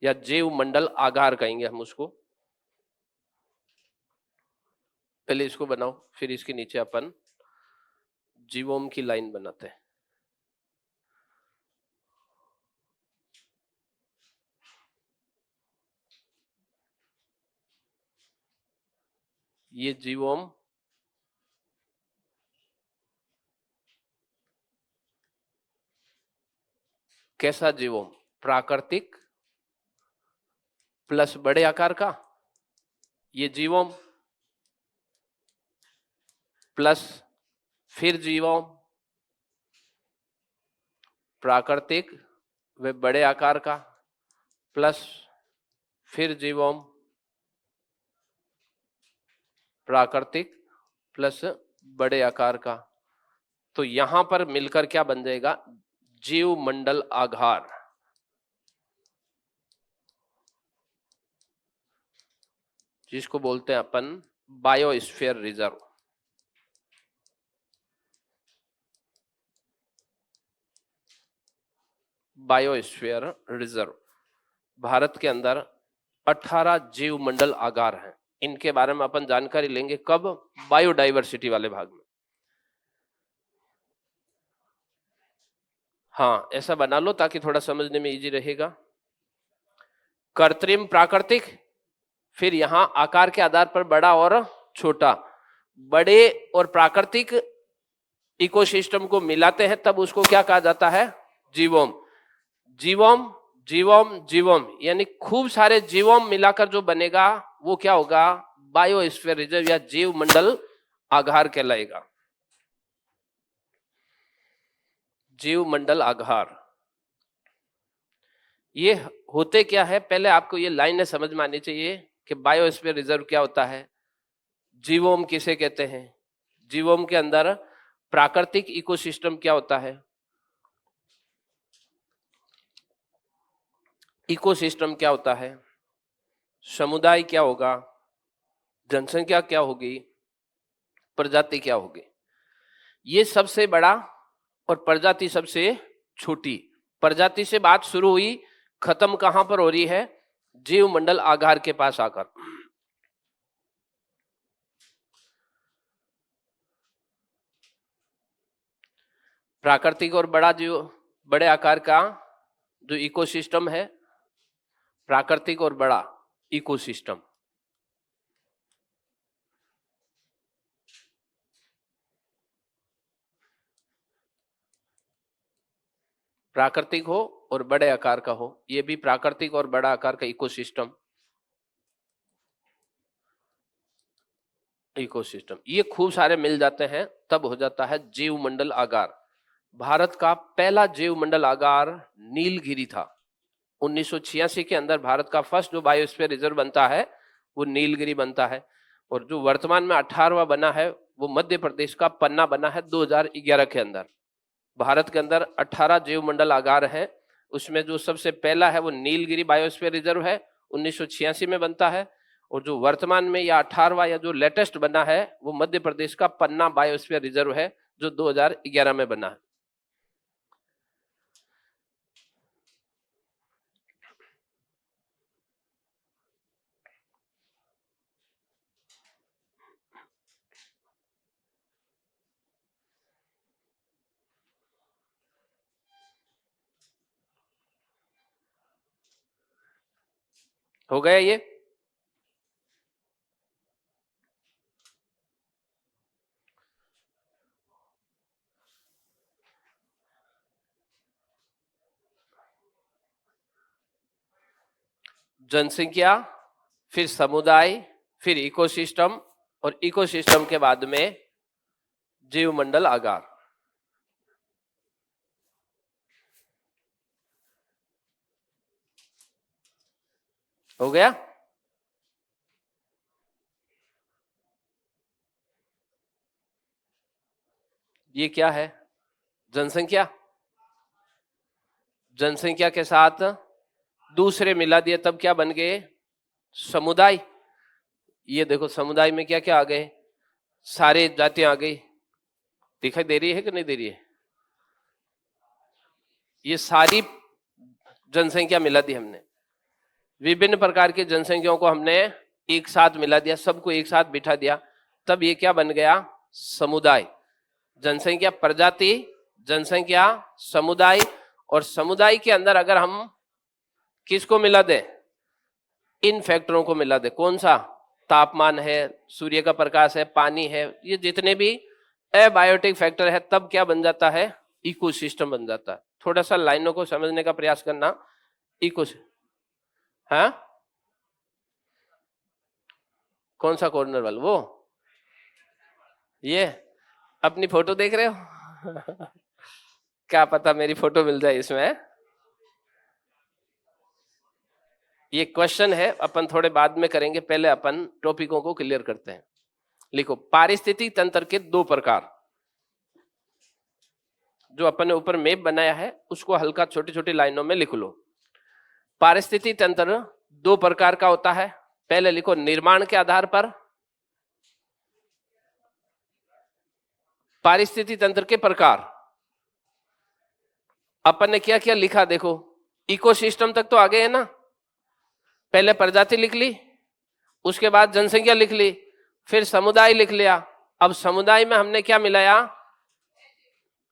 या जैव मंडल आगार कहेंगे हम उसको। पहले इसको बनाओ, फिर इसके नीचे अपन जीवोम की लाइन बनाते हैं। ये जीवोम कैसा जीवोम? प्राकृतिक प्लस बड़े आकार का, ये जीवोम प्लस फिर जीवोम प्राकृतिक व बड़े आकार का प्लस फिर जीवोम प्राकृतिक प्लस बड़े आकार का। तो यहां पर मिलकर क्या बन जाएगा? जीव मंडल आधार। जिसको बोलते हैं अपन biosphere reserve. Biosphere reserve. Bharat के अंदर 18 जीव मंडल आगार हैं। इनके बारे में अपन जानकारी लेंगे कब? बायोडाइवर्सिटी वाले भाग में। हाँ, ऐसा बना लो ताकि थोड़ा समझने में इजी रहेगा। कृत्रिम प्राकृतिक, फिर यहां आकार के आधार पर बड़ा और छोटा। बड़े और प्राकृतिक इकोसिस्टम को मिलाते हैं तब उसको क्या कहा जाता है? जीवोम। जीवोम जीवोम जीवोम यानी खूब सारे जीवोम मिलाकर जो बनेगा वो क्या होगा? बायोस्फीयर रिजर्व या जीव मंडल आधार कहलाएगा। जीव मंडल आधार ये होते क्या है? पहले आपको ये लाइनें समझ में आनी चाहिए कि बायोस्फीयर रिजर्व क्या होता है, जीवोम किसे कहते हैं, जीवोम के अंदर प्राकृतिक इकोसिस्टम क्या होता है, इकोसिस्टम क्या होता है, समुदाय क्या होगा, जनसंख्या क्या होगी, प्रजाति क्या होगी। ये सबसे बड़ा और प्रजाति सबसे छोटी। प्रजाति से बात शुरू हुई, खत्म कहां पर हो रही है? जीव मंडल आधार के पास आकर। प्राकृतिक और बड़ा जीव, बड़े आकार का जो इकोसिस्टम है, प्राकृतिक और बड़ा इकोसिस्टम। प्राकृतिक हो और बड़े आकार का हो, ये भी प्राकृतिक और बड़ा आकार का इकोसिस्टम। इकोसिस्टम ये खूब सारे मिल जाते हैं तब हो जाता है जीव मंडल आगार। भारत का पहला जीव मंडल आगार नीलगिरी था। 1986 के अंदर भारत का फर्स्ट जो बायोस्फीयर रिजर्व बनता है वो नीलगिरी बनता है। और जो वर्तमान में 18वां बना है वो मध्य प्रदेश का पन्ना बना है 2011 के अंदर। भारत के अंदर 18 जीव मंडल आगार है, उसमें जो सबसे पहला है वो नीलगिरी बायोस्फीयर रिजर्व है, 1986 में बनता है। और जो वर्तमान में या 18वां या जो लेटेस्ट बना है वो मध्य प्रदेश का पन्ना बायोस्फीयर रिजर्व है जो 2011 में बना है। हो गया ये? जनसंख्या, फिर समुदाय, फिर इकोसिस्टम और इकोसिस्टम के बाद में जीव मंडल आगार। हो गया? ये क्या है? जनसंख्या। जनसंख्या के साथ दूसरे मिला दिए तब क्या बन गए? समुदाय। ये देखो समुदाय में क्या क्या आ गए? सारे जातियां आ गई। दिखाई दे रही है कि नहीं दे रही है? ये सारी जनसंख्या मिला दी हमने, विभिन्न प्रकार की जनसंख्याओं को हमने एक साथ मिला दिया, सबको एक साथ बिठा दिया। तब ये क्या बन गया? समुदाय। जनसंख्या प्रजाति, जनसंख्या समुदाय, और समुदाय के अंदर अगर हम किसको मिला दें? इन फैक्टरों को मिला दे। कौन सा? तापमान है, सूर्य का प्रकाश है, पानी है, ये जितने भी एबायोटिक फैक्टर है, तब क्या बन जाता है? इकोसिस्टम बन जाता है। थोड़ा सा लाइनों को समझने का प्रयास करना। इको, हाँ, कौन सा कॉर्नर वाला? वो ये अपनी फोटो देख रहे हो? क्या पता मेरी फोटो मिल जाए इसमें। ये क्वेश्चन है, अपन थोड़े बाद में करेंगे, पहले अपन टॉपिकों को क्लियर करते हैं। लिखो, पारिस्थितिक तंत्र के दो प्रकार। जो अपन ने ऊपर मैप बनाया है उसको हल्का छोटी छोटी लाइनों में लिख लो। पारिस्थितिक तंत्र दो प्रकार का होता है। पहले लिखो, निर्माण के आधार पर। पारिस्थितिक तंत्र के प्रकार अपन ने क्या क्या लिखा देखो। इकोसिस्टम तक तो आगे है ना। पहले प्रजाति लिख ली, उसके बाद जनसंख्या लिख ली, फिर समुदाय लिख लिया। अब समुदाय में हमने क्या मिलाया?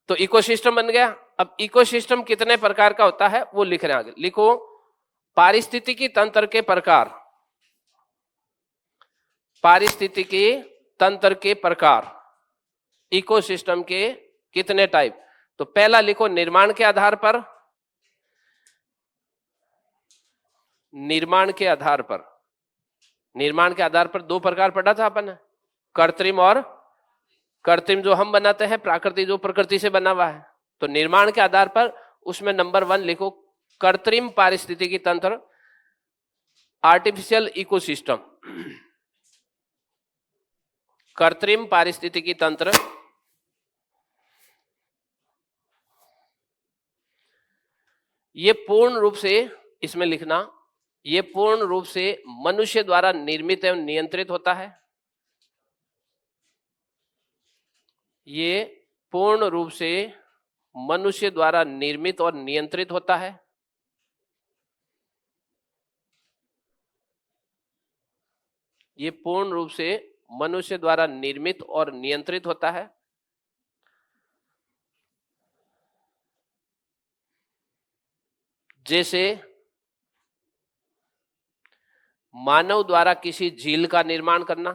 तो इकोसिस्टम बन गया। अब इकोसिस्टम कितने प्रकार का होता है वो लिख रहे हैं आगे। लिखो, पारिस्थितिकी तंत्र के प्रकार। पारिस्थितिकी तंत्र के प्रकार, इकोसिस्टम के कितने टाइप? तो पहला लिखो, निर्माण के आधार पर। निर्माण के आधार पर, निर्माण के आधार पर दो प्रकार पढ़ा था अपन, कृत्रिम और कृत्रिम जो हम बनाते हैं, प्राकृतिक जो प्रकृति से बना हुआ है। तो निर्माण के आधार पर उसमें नंबर 1 लिखो, कृत्रिम पारिस्थितिकी तंत्र, आर्टिफिशियल इकोसिस्टम। कृत्रिम पारिस्थितिकी तंत्र ये पूर्ण रूप से, इसमें लिखना, ये पूर्ण रूप से मनुष्य द्वारा निर्मित एवं नियंत्रित होता है। ये पूर्ण रूप से मनुष्य द्वारा निर्मित और नियंत्रित होता है। ये पूर्ण रूप से मनुष्य द्वारा निर्मित और नियंत्रित होता है। जैसे मानव द्वारा किसी झील का निर्माण करना,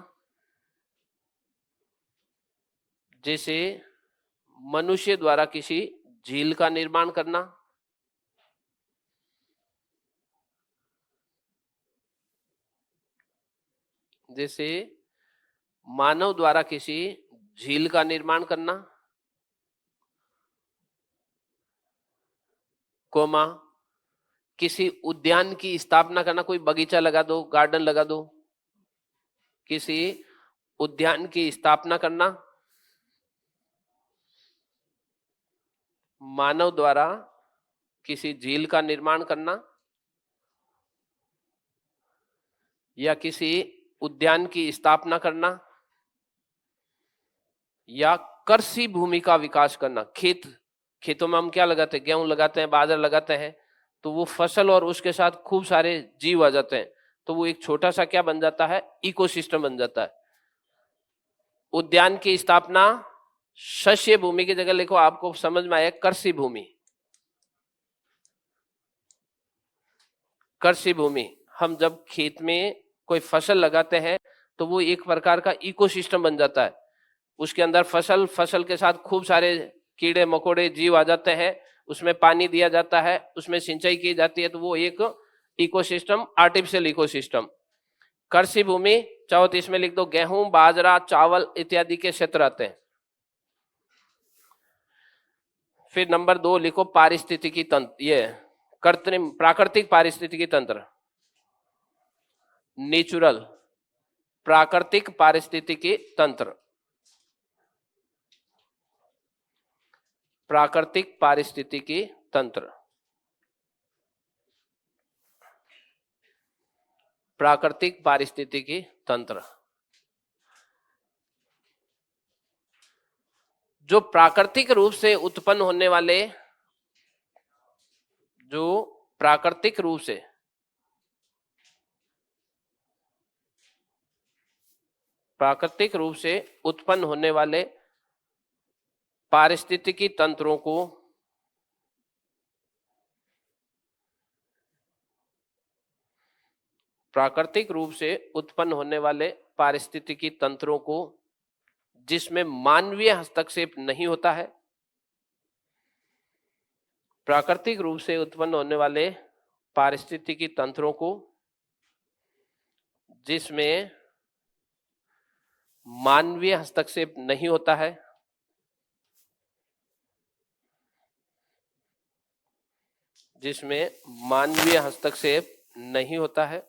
जैसे मनुष्य द्वारा किसी झील का निर्माण करना, जैसे मानव द्वारा किसी झील का निर्माण करना, कोमा किसी उद्यान की स्थापना करना, कोई बगीचा लगा दो, गार्डन लगा दो, किसी उद्यान की स्थापना करना, मानव द्वारा किसी झील का निर्माण करना, या किसी उद्यान की स्थापना करना, या कृषि भूमि का विकास करना। खेतों में हम क्या लगाते हैं? गेहूं लगाते हैं, बाजरा लगाते हैं, तो वो फसल और उसके साथ खूब सारे जीव आ जाते हैं, तो वो एक छोटा सा क्या बन जाता है? इकोसिस्टम बन जाता है। उद्यान की स्थापना, शस्य भूमि की जगह लिखो, आपको समझ में आया, कृषि भूमि। कृषि भूमि, हम जब खेत में कोई फसल लगाते हैं तो वो एक प्रकार का इकोसिस्टम बन जाता है। उसके अंदर फसल के साथ खूब सारे कीड़े मकोड़े जीव आ जाते हैं, उसमें पानी दिया जाता है, उसमें सिंचाई की जाती है, तो वो एक इकोसिस्टम, आर्टिफिशियल इकोसिस्टम। कृषि भूमि चाहो तो इसमें लिख दो, गेहूं, बाजरा, चावल इत्यादि के क्षेत्र आते हैं। फिर नंबर 2 लिखो, पारिस्थितिकी तंत्र, ये कृत्रिम प्राकृतिक पारिस्थितिकी तंत्र, नेचुरल प्राकृतिक पारिस्थितिकी तंत्र, प्राकृतिक पारिस्थितिकी तंत्र, प्राकृतिक पारिस्थितिकी तंत्र। जो प्राकृतिक रूप से उत्पन्न होने वाले, जो प्राकृतिक रूप से प्राकृतिक रूप से उत्पन्न होने वाले पारिस्थितिकी तंत्रों को प्राकृतिक रूप से उत्पन्न होने वाले पारिस्थितिकी तंत्रों को जिसमें मानवीय हस्तक्षेप नहीं होता है, प्राकृतिक रूप से उत्पन्न होने वाले पारिस्थितिकी तंत्रों को जिसमें मानवीय हस्तक्षेप नहीं होता है, जिसमें मानवीय हस्तक्षेप नहीं होता है,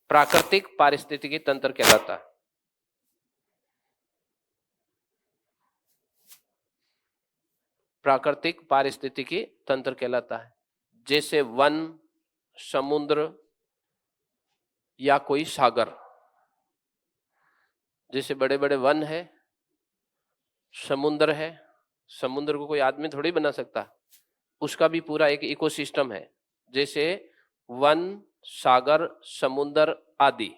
प्राकृतिक पारिस्थितिकी तंत्र कहलाता है। प्राकृतिक पारिस्थितिकी तंत्र कहलाता है। जैसे वन, समुद्र या कोई सागर। जैसे बड़े बड़े वन है, समुद्र है, समुद्र को कोई आदमी थोड़ी बना सकता, उसका भी पूरा एक इकोसिस्टम है। जैसे वन, सागर, समुद्र आदि।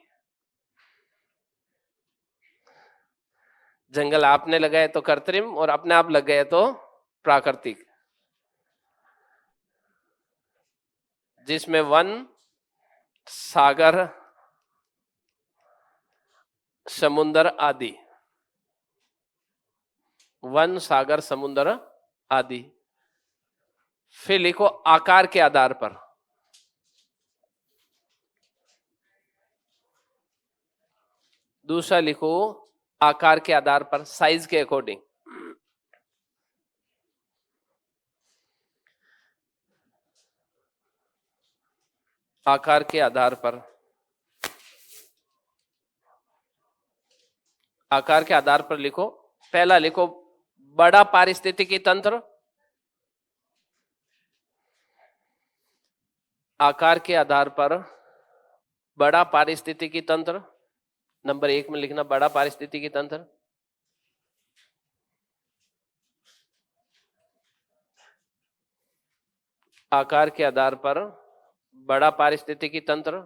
जंगल आपने लगाए तो कृत्रिम और अपने आप लग गए तो प्राकृतिक। जिसमें वन, सागर, समुद्र आदि। वन, सागर, समुद्र आदि। फिर लिखो आकार के आधार पर। दूसरा लिखो आकार के आधार पर, साइज के अकॉर्डिंग। आकार के आधार पर, आकार के आधार पर लिखो। पहला लिखो बड़ा पारिस्थितिकी तंत्र। आकार के आधार पर बड़ा पारिस्थितिकी तंत्र। नंबर 1 में लिखना बड़ा पारिस्थितिकी तंत्र। आकार के आधार पर बड़ा पारिस्थितिकी तंत्र।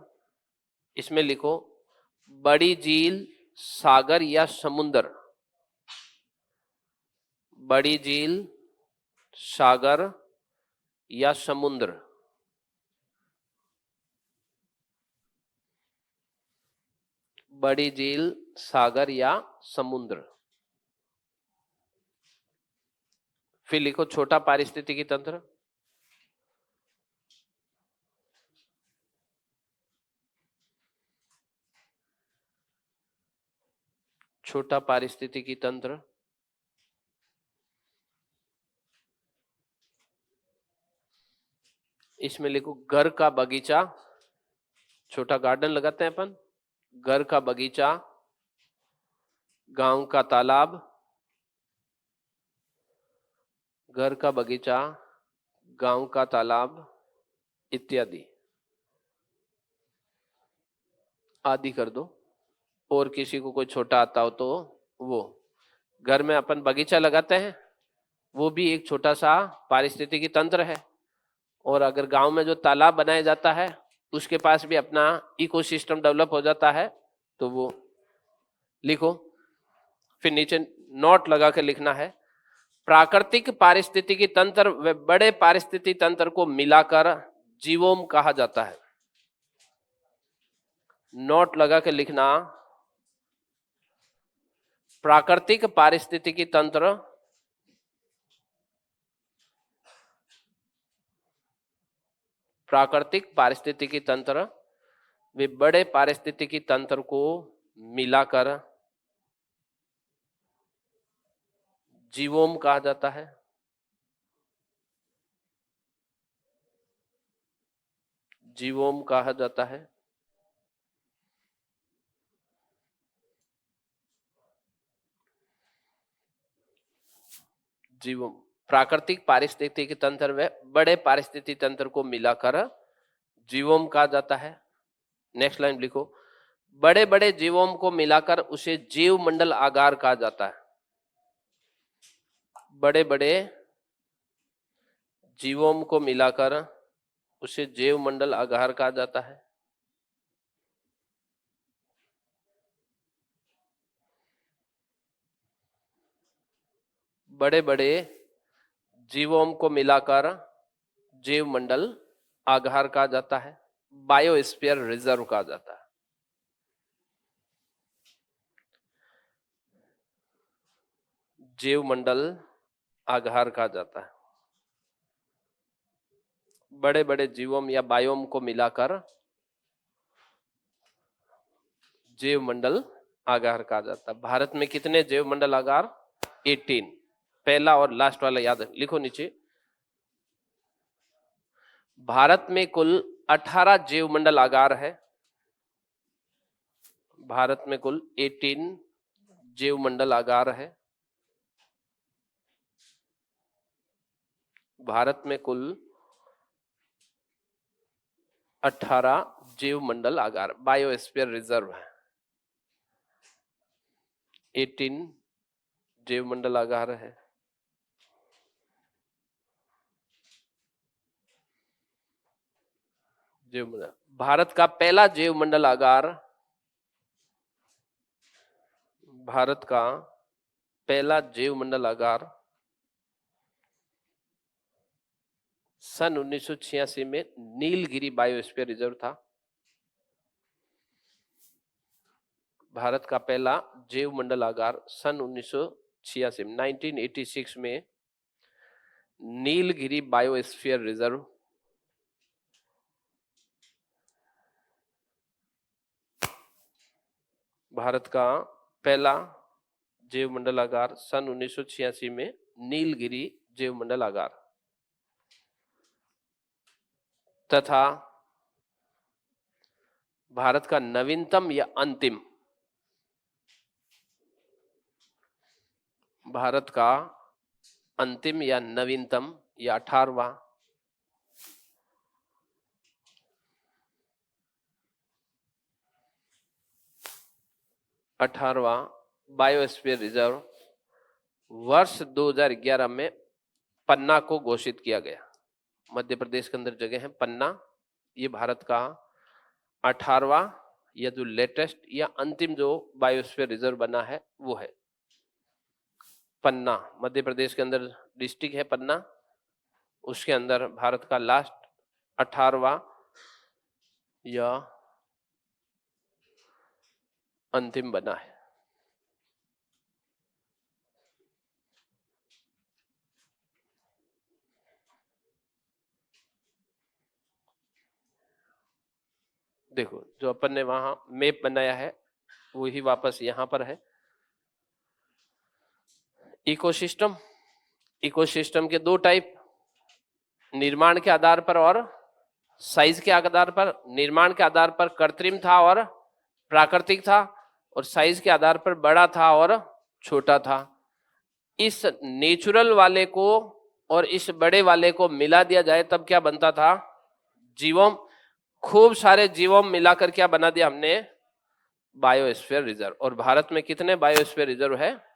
इसमें लिखो बड़ी झील, सागर या समुद्र। बड़ी झील, सागर या समुद्र। बड़ी झील, सागर या समुद्र। फिर लिखो छोटा पारिस्थितिकी तंत्र। छोटा पारिस्थितिकी तंत्र। इसमें लिखो घर का बगीचा। छोटा गार्डन लगाते हैं अपन। घर का बगीचा, गांव का तालाब, घर का बगीचा, गांव का तालाब इत्यादि। आदि कर दो। और किसी को कोई छोटा आता हो तो वो। घर में अपन बगीचा लगाते हैं, वो भी एक छोटा सा पारिस्थितिकी तंत्र है। और अगर गांव में जो तालाब बनाया जाता है, उसके पास भी अपना इकोसिस्टम डेवलप हो जाता है, तो वो लिखो। फिर नीचे नोट लगा के लिखना है प्राकृतिक पारिस्थितिकी तंत्र व बड़े पारिस्थितिकी तंत्र को मिलाकर जीवोम कहा जाता है। नोट लगा के लिखना प्राकृतिक पारिस्थितिकी तंत्र प्राकृतिक पारिस्थितिकी तंत्र वे बड़े पारिस्थितिकी तंत्र को मिलाकर जीवोम कहा जाता है। जीवोम कहा जाता है। जीवोम प्राकृतिक पारिस्थितिकी तंत्र में बड़े पारिस्थितिकी तंत्र को मिलाकर जीवोम कहा जाता है। नेक्स्ट लाइन लिखो बड़े बड़े जीवोम को मिलाकर उसे जीव मंडल आगार कहा जाता है। बड़े बड़े जीवोम को मिलाकर उसे जैव मंडल आगार कहा जाता है। बड़े बड़े जीवों को मिलाकर जीव मंडल आधार कहा जाता है, बायोस्फीयर रिजर्व कहा जाता है। जीव मंडल आधार कहा जाता है, बड़े बड़े जीवों या बायोम को मिलाकर जीव मंडल आगार कहा जाता है। भारत में कितने जीव मंडल आगार? 18। पहला और लास्ट वाला याद लिखो नीचे। भारत में कुल 18 जीव मंडल आगार है। भारत में कुल 18 जीव मंडल आगार है। भारत में कुल 18 जीव मंडल आगार, बायोस्फीयर रिजर्व है। 18 जीव मंडल आगार है। जीव मंडल, भारत का पहला जीव मंडल आगार, भारत का पहला जीव मंडल आगार सन 1986 में नीलगिरी बायोस्फीयर रिजर्व था। भारत का पहला जीव मंडल आगार सन 1986 में नीलगिरी बायोस्फीयर रिजर्व भारत का पहला जीव मंडल आगार सन 1986 में नीलगिरी जीव मंडल आगार तथा भारत का नवीनतम या अंतिम, भारत का अंतिम या नवीनतम या 18वां बायोस्फीयर रिजर्व वर्ष 2011 में पन्ना को घोषित किया गया। मध्य प्रदेश के अंदर जगह है पन्ना। ये भारत का 18वां या जो लेटेस्ट या अंतिम जो बायोस्फीयर रिजर्व बना है वो है पन्ना। मध्य प्रदेश के अंदर डिस्ट्रिक्ट है पन्ना, उसके अंदर भारत का लास्ट 18वां या अंतिम बना है। देखो जो अपन ने वहां मैप बनाया है वही वापस यहां पर है। इकोसिस्टम, इकोसिस्टम के दो टाइप, निर्माण के आधार पर और साइज के आधार पर। निर्माण के आधार पर कृत्रिम था और प्राकृतिक था, और साइज के आधार पर बड़ा था और छोटा था। इस नेचुरल वाले को और इस बड़े वाले को मिला दिया जाए तब क्या बनता था? जीवों, खूब सारे जीवों मिलाकर क्या बना दिया हमने? Biosphere reserve. और भारत में कितने बायोस्फीयर रिजर्व है?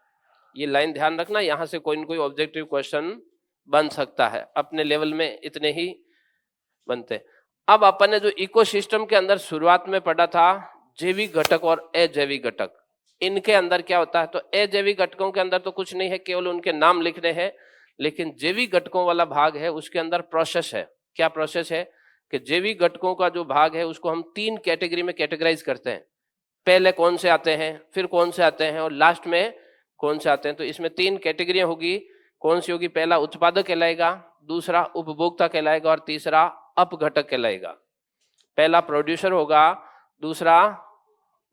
ये लाइन ध्यान रखना, यहां से कोई न कोई ऑब्जेक्टिव क्वेश्चन बन सकता है। अपने लेवल में इतने ही बनते। अब अपन ने जो इकोसिस्टम के अंदर शुरुआत में पढ़ा था जैविक घटक और अजैविक घटक, इनके अंदर क्या होता है? तो अजैविक घटकों के अंदर तो कुछ नहीं है, केवल उनके नाम लिखने हैं। लेकिन जैविक घटकों वाला भाग है उसके अंदर प्रोसेस है। क्या प्रोसेस है? कि जैविक घटकों का जो भाग है उसको हम 3 कैटेगरी में कैटेगराइज करते हैं। पहले कौन से आते हैं, फिर कौन से आते हैं, और लास्ट में कौन से आते हैं। तो इसमें 3 कैटेगरियां होगी। कौन सी होगी? पहला उत्पादक कहलाएगा, दूसरा उपभोक्ता कहलाएगा, और तीसरा अपघटक कहलाएगा। पहला प्रोड्यूसर होगा, दूसरा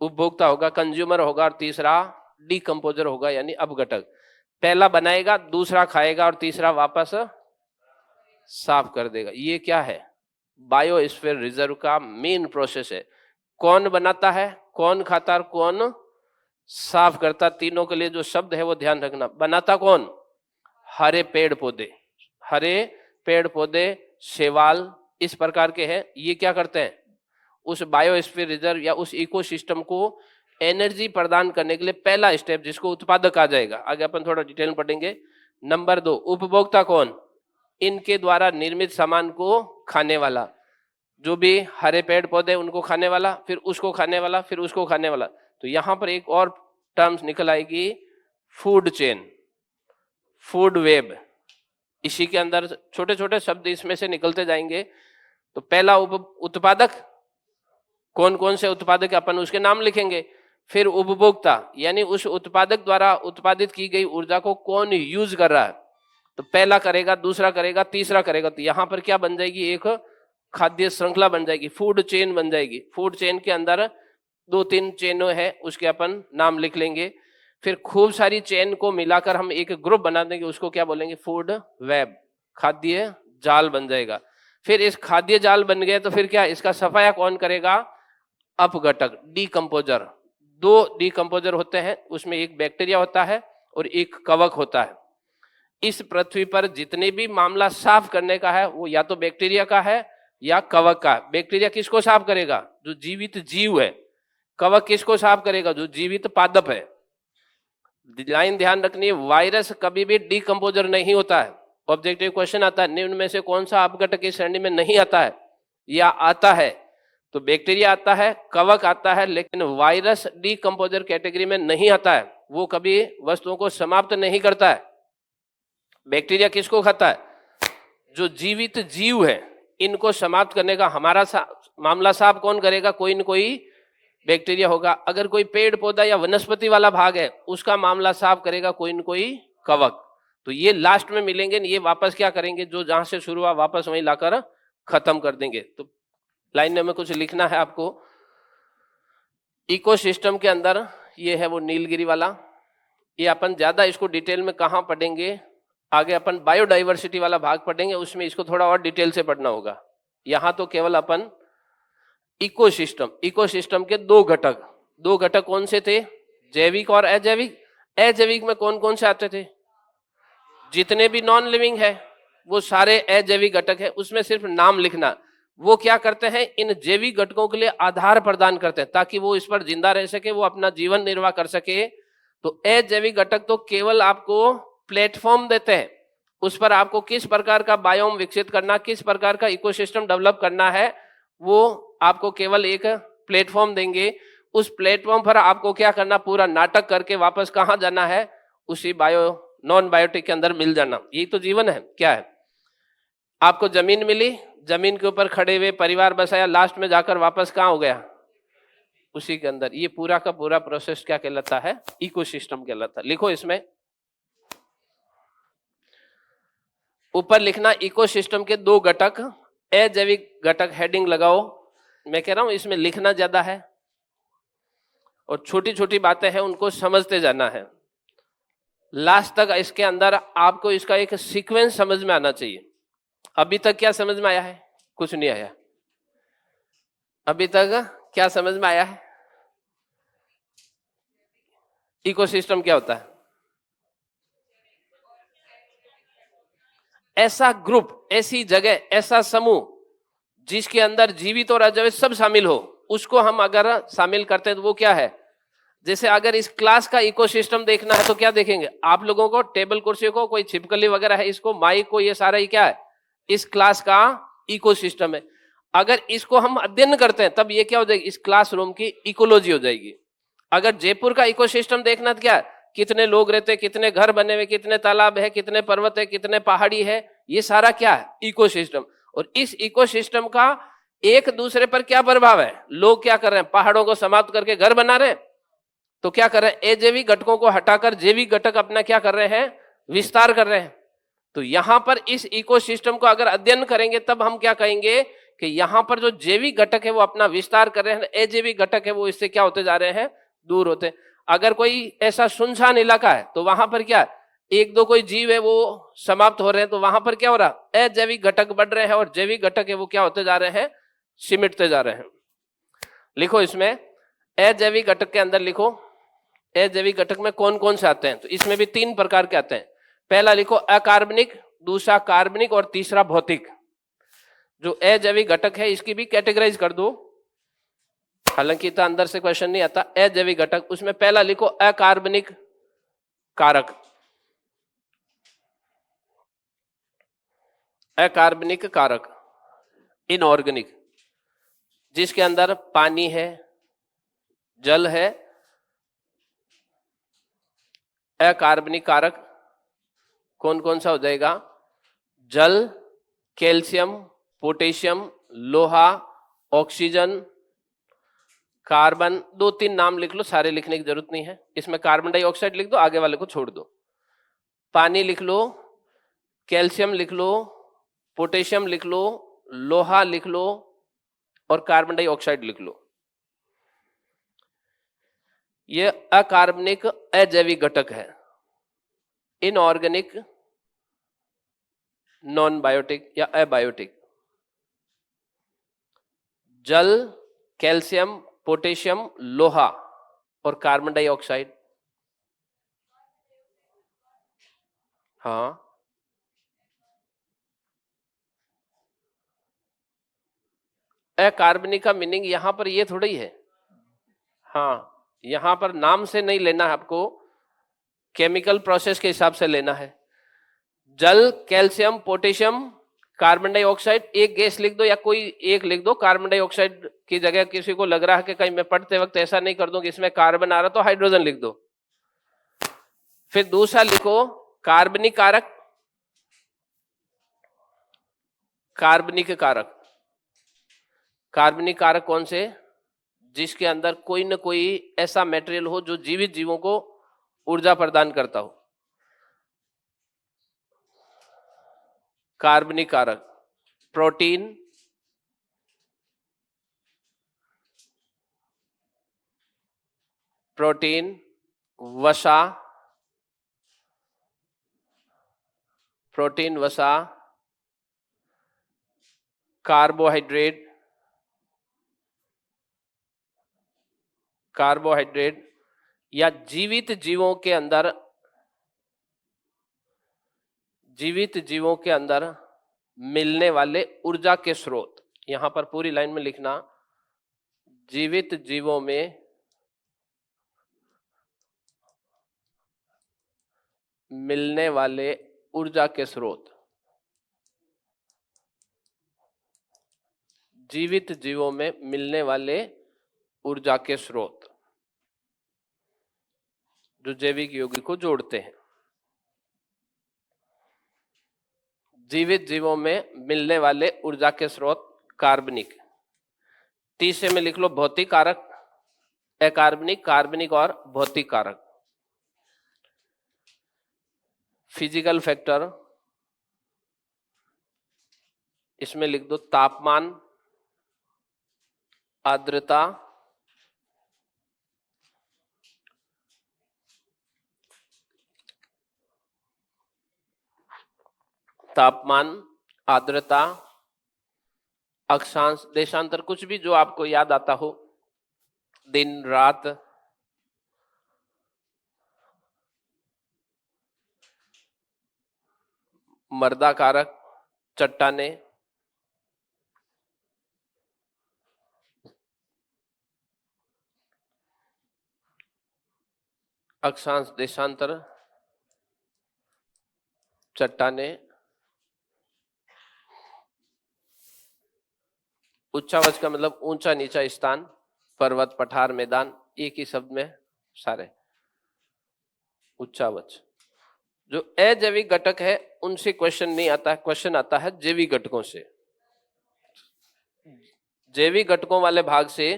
उपभोक्ता होगा, कंज्यूमर होगा, और तीसरा डिकम्पोजर होगा यानी अपघटक। पहला बनाएगा, दूसरा खाएगा, और तीसरा वापस साफ कर देगा। ये क्या है? बायोस्फीयर रिजर्व का मेन प्रोसेस है। कौन बनाता है, कौन खाता है, कौन साफ करता, तीनों के लिए जो शब्द है वो ध्यान रखना। बनाता कौन? हरे पेड़ पौधे, हरे पेड़ पौधे, शैवाल, इस प्रकार के हैं। ये क्या करते हैं? उस बायोस्फीयर रिजर्व या उस इकोसिस्टम को एनर्जी प्रदान करने के लिए पहला स्टेप, जिसको उत्पादक आ जाएगा, आगे अपन थोड़ा डिटेल में पढ़ेंगे। नंबर 2 उपभोक्ता कौन? इनके द्वारा निर्मित सामान को खाने वाला, जो भी हरे पेड़ पौधे उनको खाने वाला, फिर उसको खाने वाला, फिर उसको खाने वाला। तो यहां पर एक और टर्म्स निकल आएगी, फूड चेन। फूड वेब, इसी के अंदर छोटे छोटे शब्द इसमें से निकलते जाएंगे। तो पहला उत्पादक, कौन कौन से उत्पादक अपन उसके नाम लिखेंगे। फिर उपभोक्ता, यानी उस उत्पादक द्वारा उत्पादित की गई ऊर्जा को कौन यूज कर रहा है। तो पहला करेगा, दूसरा करेगा, तीसरा करेगा। तो यहां पर क्या बन जाएगी, एक खाद्य श्रृंखला बन जाएगी, फूड चेन बन जाएगी। फूड चेन के अंदर 2-3 चेनों है, उसके अपन नाम लिख लेंगे। फिर खूब सारी चेन को मिलाकर हम एक ग्रुप बना देंगे, उसको क्या बोलेंगे, फूड वेब, खाद्य जाल बन जाएगा। फिर इस खाद्य जाल बन गए तो फिर क्या, इसका सफाया कौन करेगा, अपघटक, डीकंपोजर। 2 डीकंपोजर होते हैं, उसमें एक बैक्टीरिया होता है और एक कवक होता है। इस पृथ्वी पर जितने भी मामला साफ करने का है वो या तो बैक्टीरिया का है या कवक का। बैक्टीरिया किसको साफ करेगा, जो जीवित जीव है। कवक किसको साफ करेगा, जो जीवित पादप है। लाइन ध्यान रखनी है, वायरस कभी भी डीकंपोजर नहीं होता है। ऑब्जेक्टिव क्वेश्चन आता है, निम्न में से कौन सा अपघटक इस श्रेणी में नहीं आता है या आता है। तो बैक्टीरिया आता है, कवक आता है, लेकिन वायरस डीकंपोजर कैटेगरी में नहीं आता है। वो कभी वस्तुओं को समाप्त नहीं करता है। बैक्टीरिया किसको खाता है, जो जीवित जीव है। इनको समाप्त करने का हमारा मामला साफ कौन करेगा, कोई न कोई बैक्टीरिया होगा। अगर कोई पेड़ पौधा या वनस्पति वाला भाग है, उसका मामला साफ करेगा कोई न कोई कवक। तो ये लास्ट में मिलेंगे, ये वापस क्या करेंगे, जो जहां से शुरू हुआ वापस वहीं लाकर खत्म कर देंगे। तो लाइन में कुछ लिखना है आपको। इकोसिस्टम के अंदर ये है वो नीलगिरी वाला, ये अपन ज्यादा इसको डिटेल में कहाँ पढ़ेंगे, आगे अपन बायोडाइवर्सिटी वाला भाग पढ़ेंगे, उसमें इसको थोड़ा और डिटेल से पढ़ना होगा। यहां तो केवल अपन इकोसिस्टम, इकोसिस्टम के 2 घटक, 2 घटक कौन से थे, जैविक और अजैविक। अजैविक में कौन कौन से आते थे, जितने भी नॉन लिविंग है वो सारे अजैविक घटक है। उसमें सिर्फ नाम लिखना। वो क्या करते हैं, इन जैविक घटकों के लिए आधार प्रदान करते हैं ताकि वो इस पर जिंदा रह सके, वो अपना जीवन निर्वाह कर सके। तो अजैविक घटक तो केवल आपको प्लेटफॉर्म देते हैं, उस पर आपको किस प्रकार का बायोम विकसित करना, किस प्रकार का इकोसिस्टम डेवलप करना है, वो आपको केवल एक प्लेटफॉर्म देंगे। उस प्लेटफॉर्म पर आपको क्या करना, पूरा नाटक करके वापस कहां जाना है, उसी नॉन बायोटिक के अंदर मिल जाना। यही तो जीवन है। क्या है, आपको जमीन मिली, जमीन के ऊपर खड़े हुए परिवार बसाया, लास्ट में जाकर वापस कहां हो गया, उसी के अंदर। ये पूरा का पूरा प्रोसेस क्या कहलाता है, इकोसिस्टम कहलाता है। लिखो इसमें ऊपर लिखना, इकोसिस्टम के 2 घटक, अजैविक घटक, हेडिंग लगाओ। मैं कह रहा हूं इसमें लिखना ज्यादा है और छोटी छोटी बातें हैं उनको समझते जाना है। लास्ट तक इसके अंदर आपको इसका एक सीक्वेंस समझ में आना चाहिए। अभी तक क्या समझ में आया है, कुछ नहीं आया। अभी तक क्या समझ में आया है, इकोसिस्टम क्या होता है, ऐसा ग्रुप, ऐसी जगह, ऐसा समूह जिसके अंदर जीवित और अजैविक सब शामिल हो, उसको हम अगर शामिल करते हैं तो वो क्या है। जैसे अगर इस क्लास का इकोसिस्टम देखना है तो क्या देखेंगे, आप लोगों को टेबल कुर्सी को, कोई छिपकली वगैरह है, इसको माइक को, ये सारा ही क्या है, इस क्लास का इकोसिस्टम है। अगर इसको हम अध्ययन करते हैं तब ये क्या हो जाएगी, इस क्लासरूम की इकोलॉजी हो जाएगी। अगर जयपुर का इकोसिस्टम देखना तो क्या है, कितने लोग रहते हैं, कितने घर बने हुए, कितने तालाब है, कितने पर्वत है, कितने पहाड़ी है, ये सारा क्या है, इकोसिस्टम। और इस इकोसिस्टम का एक दूसरे पर क्या प्रभाव है, लोग क्या कर रहे हैं, पहाड़ों को समाप्त करके घर बना रहे हैं, तो क्या कर रहे हैं, अजैविक घटकों को हटाकर जैविक घटक अपना क्या कर रहे हैं, विस्तार कर रहे हैं। तो यहां पर इस इकोसिस्टम को अगर अध्ययन करेंगे तब हम क्या कहेंगे कि यहां पर जो जैविक घटक है वो अपना विस्तार कर रहे हैं, अजैविक घटक है वो इससे क्या होते जा रहे हैं, दूर होते हैं। अगर कोई ऐसा सुनसान इलाका है तो वहां पर क्या, 1-2 कोई जीव है वो समाप्त हो रहे हैं, तो वहां पर क्या हो रहा, अजैविक घटक बढ़ रहे हैं और जैविक घटक है वो क्या होते जा रहे हैं, सिमटते जा रहे हैं। लिखो इसमें अजैविक घटक के अंदर लिखो, अजैविक घटक में कौन कौन से आते हैं। तो इसमें भी 3 प्रकार के आते हैं। पहला लिखो अकार्बनिक, दूसरा कार्बनिक और तीसरा भौतिक। जो अजैविक घटक है इसकी भी कैटेगराइज कर दो, हालांकि इतना अंदर से क्वेश्चन नहीं आता। अजैविक घटक, उसमें पहला लिखो अकार्बनिक कारक, अकार्बनिक कारक, इनऑर्गेनिक, जिसके अंदर पानी है, जल है, अकार्बनिक कारक। कौन कौन सा हो जाएगा? जल, कैल्शियम, पोटेशियम, लोहा, ऑक्सीजन, कार्बन। 2-3 नाम लिख लो, सारे लिखने की जरूरत नहीं है। इसमें कार्बन डाइऑक्साइड लिख दो, आगे वाले को छोड़ दो। पानी लिख लो, कैल्शियम लिख लो, पोटेशियम लिख लो, लोहा लिख लो और कार्बन डाइऑक्साइड लिख लो। यह अकार्बनिक अजैविक घटक है, इनऑर्गेनिक, नॉन बायोटिक या अबायोटिक। जल, कैल्शियम, पोटेशियम, लोहा और कार्बन डाइऑक्साइड। हाँ, अकार्बनिक का मीनिंग यहां पर ये थोड़ी है। हाँ, यहां पर नाम से नहीं लेना है आपको, केमिकल प्रोसेस के हिसाब से लेना है। जल, कैल्शियम, पोटेशियम, कार्बन डाइऑक्साइड। एक गैस लिख दो या कोई एक लिख दो। कार्बन डाइऑक्साइड की जगह किसी को लग रहा है कि कहीं मैं पढ़ते वक्त ऐसा नहीं कर दूं कि इसमें कार्बन आ रहा, तो हाइड्रोजन लिख दो। फिर दूसरा लिखो कार्बनिक कारक, कार्बनिक कारक। कार्बनिक कारक कौन से? जिसके अंदर कोई न कोई ऐसा मटेरियल हो जो जीवित जीवों को ऊर्जा प्रदान करता हो। कार्बनिक कारक, प्रोटीन, प्रोटीन, वसा, प्रोटीन, वसा, कार्बोहाइड्रेट, कार्बोहाइड्रेट या जीवित जीवों के अंदर, जीवित जीवों के अंदर मिलने वाले ऊर्जा के स्रोत। यहां पर पूरी लाइन में लिखना, जीवित जीवों में मिलने वाले ऊर्जा के स्रोत। जीवित जीवों में मिलने वाले ऊर्जा के स्रोत जो जैविक यौगिक को जोड़ते हैं। जीवित जीवों में मिलने वाले ऊर्जा के स्रोत कार्बनिक। तीसरे में लिख लो भौतिक कारक, अकार्बनिक, कार्बनिक और भौतिक कारक। फिजिकल फैक्टर, इसमें लिख दो तापमान, आर्द्रता, तापमान, आर्द्रता, अक्षांश, देशांतर, कुछ भी जो आपको याद आता हो, दिन रात, मर्दा कारक, चट्टाने, अक्षांश, देशांतर, चट्टाने, उच्चावच का मतलब ऊंचा नीचा स्थान, पर्वत, पठार, मैदान, एक ही शब्द में सारे उच्चावच। जो अजैविक घटक है उनसे क्वेश्चन नहीं आता है, क्वेश्चन आता है जैविक घटकों से। जैविक घटकों वाले भाग से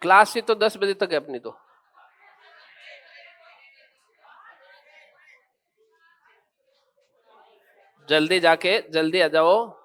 क्लास ही तो 10 बजे तक है अपनी, तो जल्दी जाके जल्दी आ जाओ।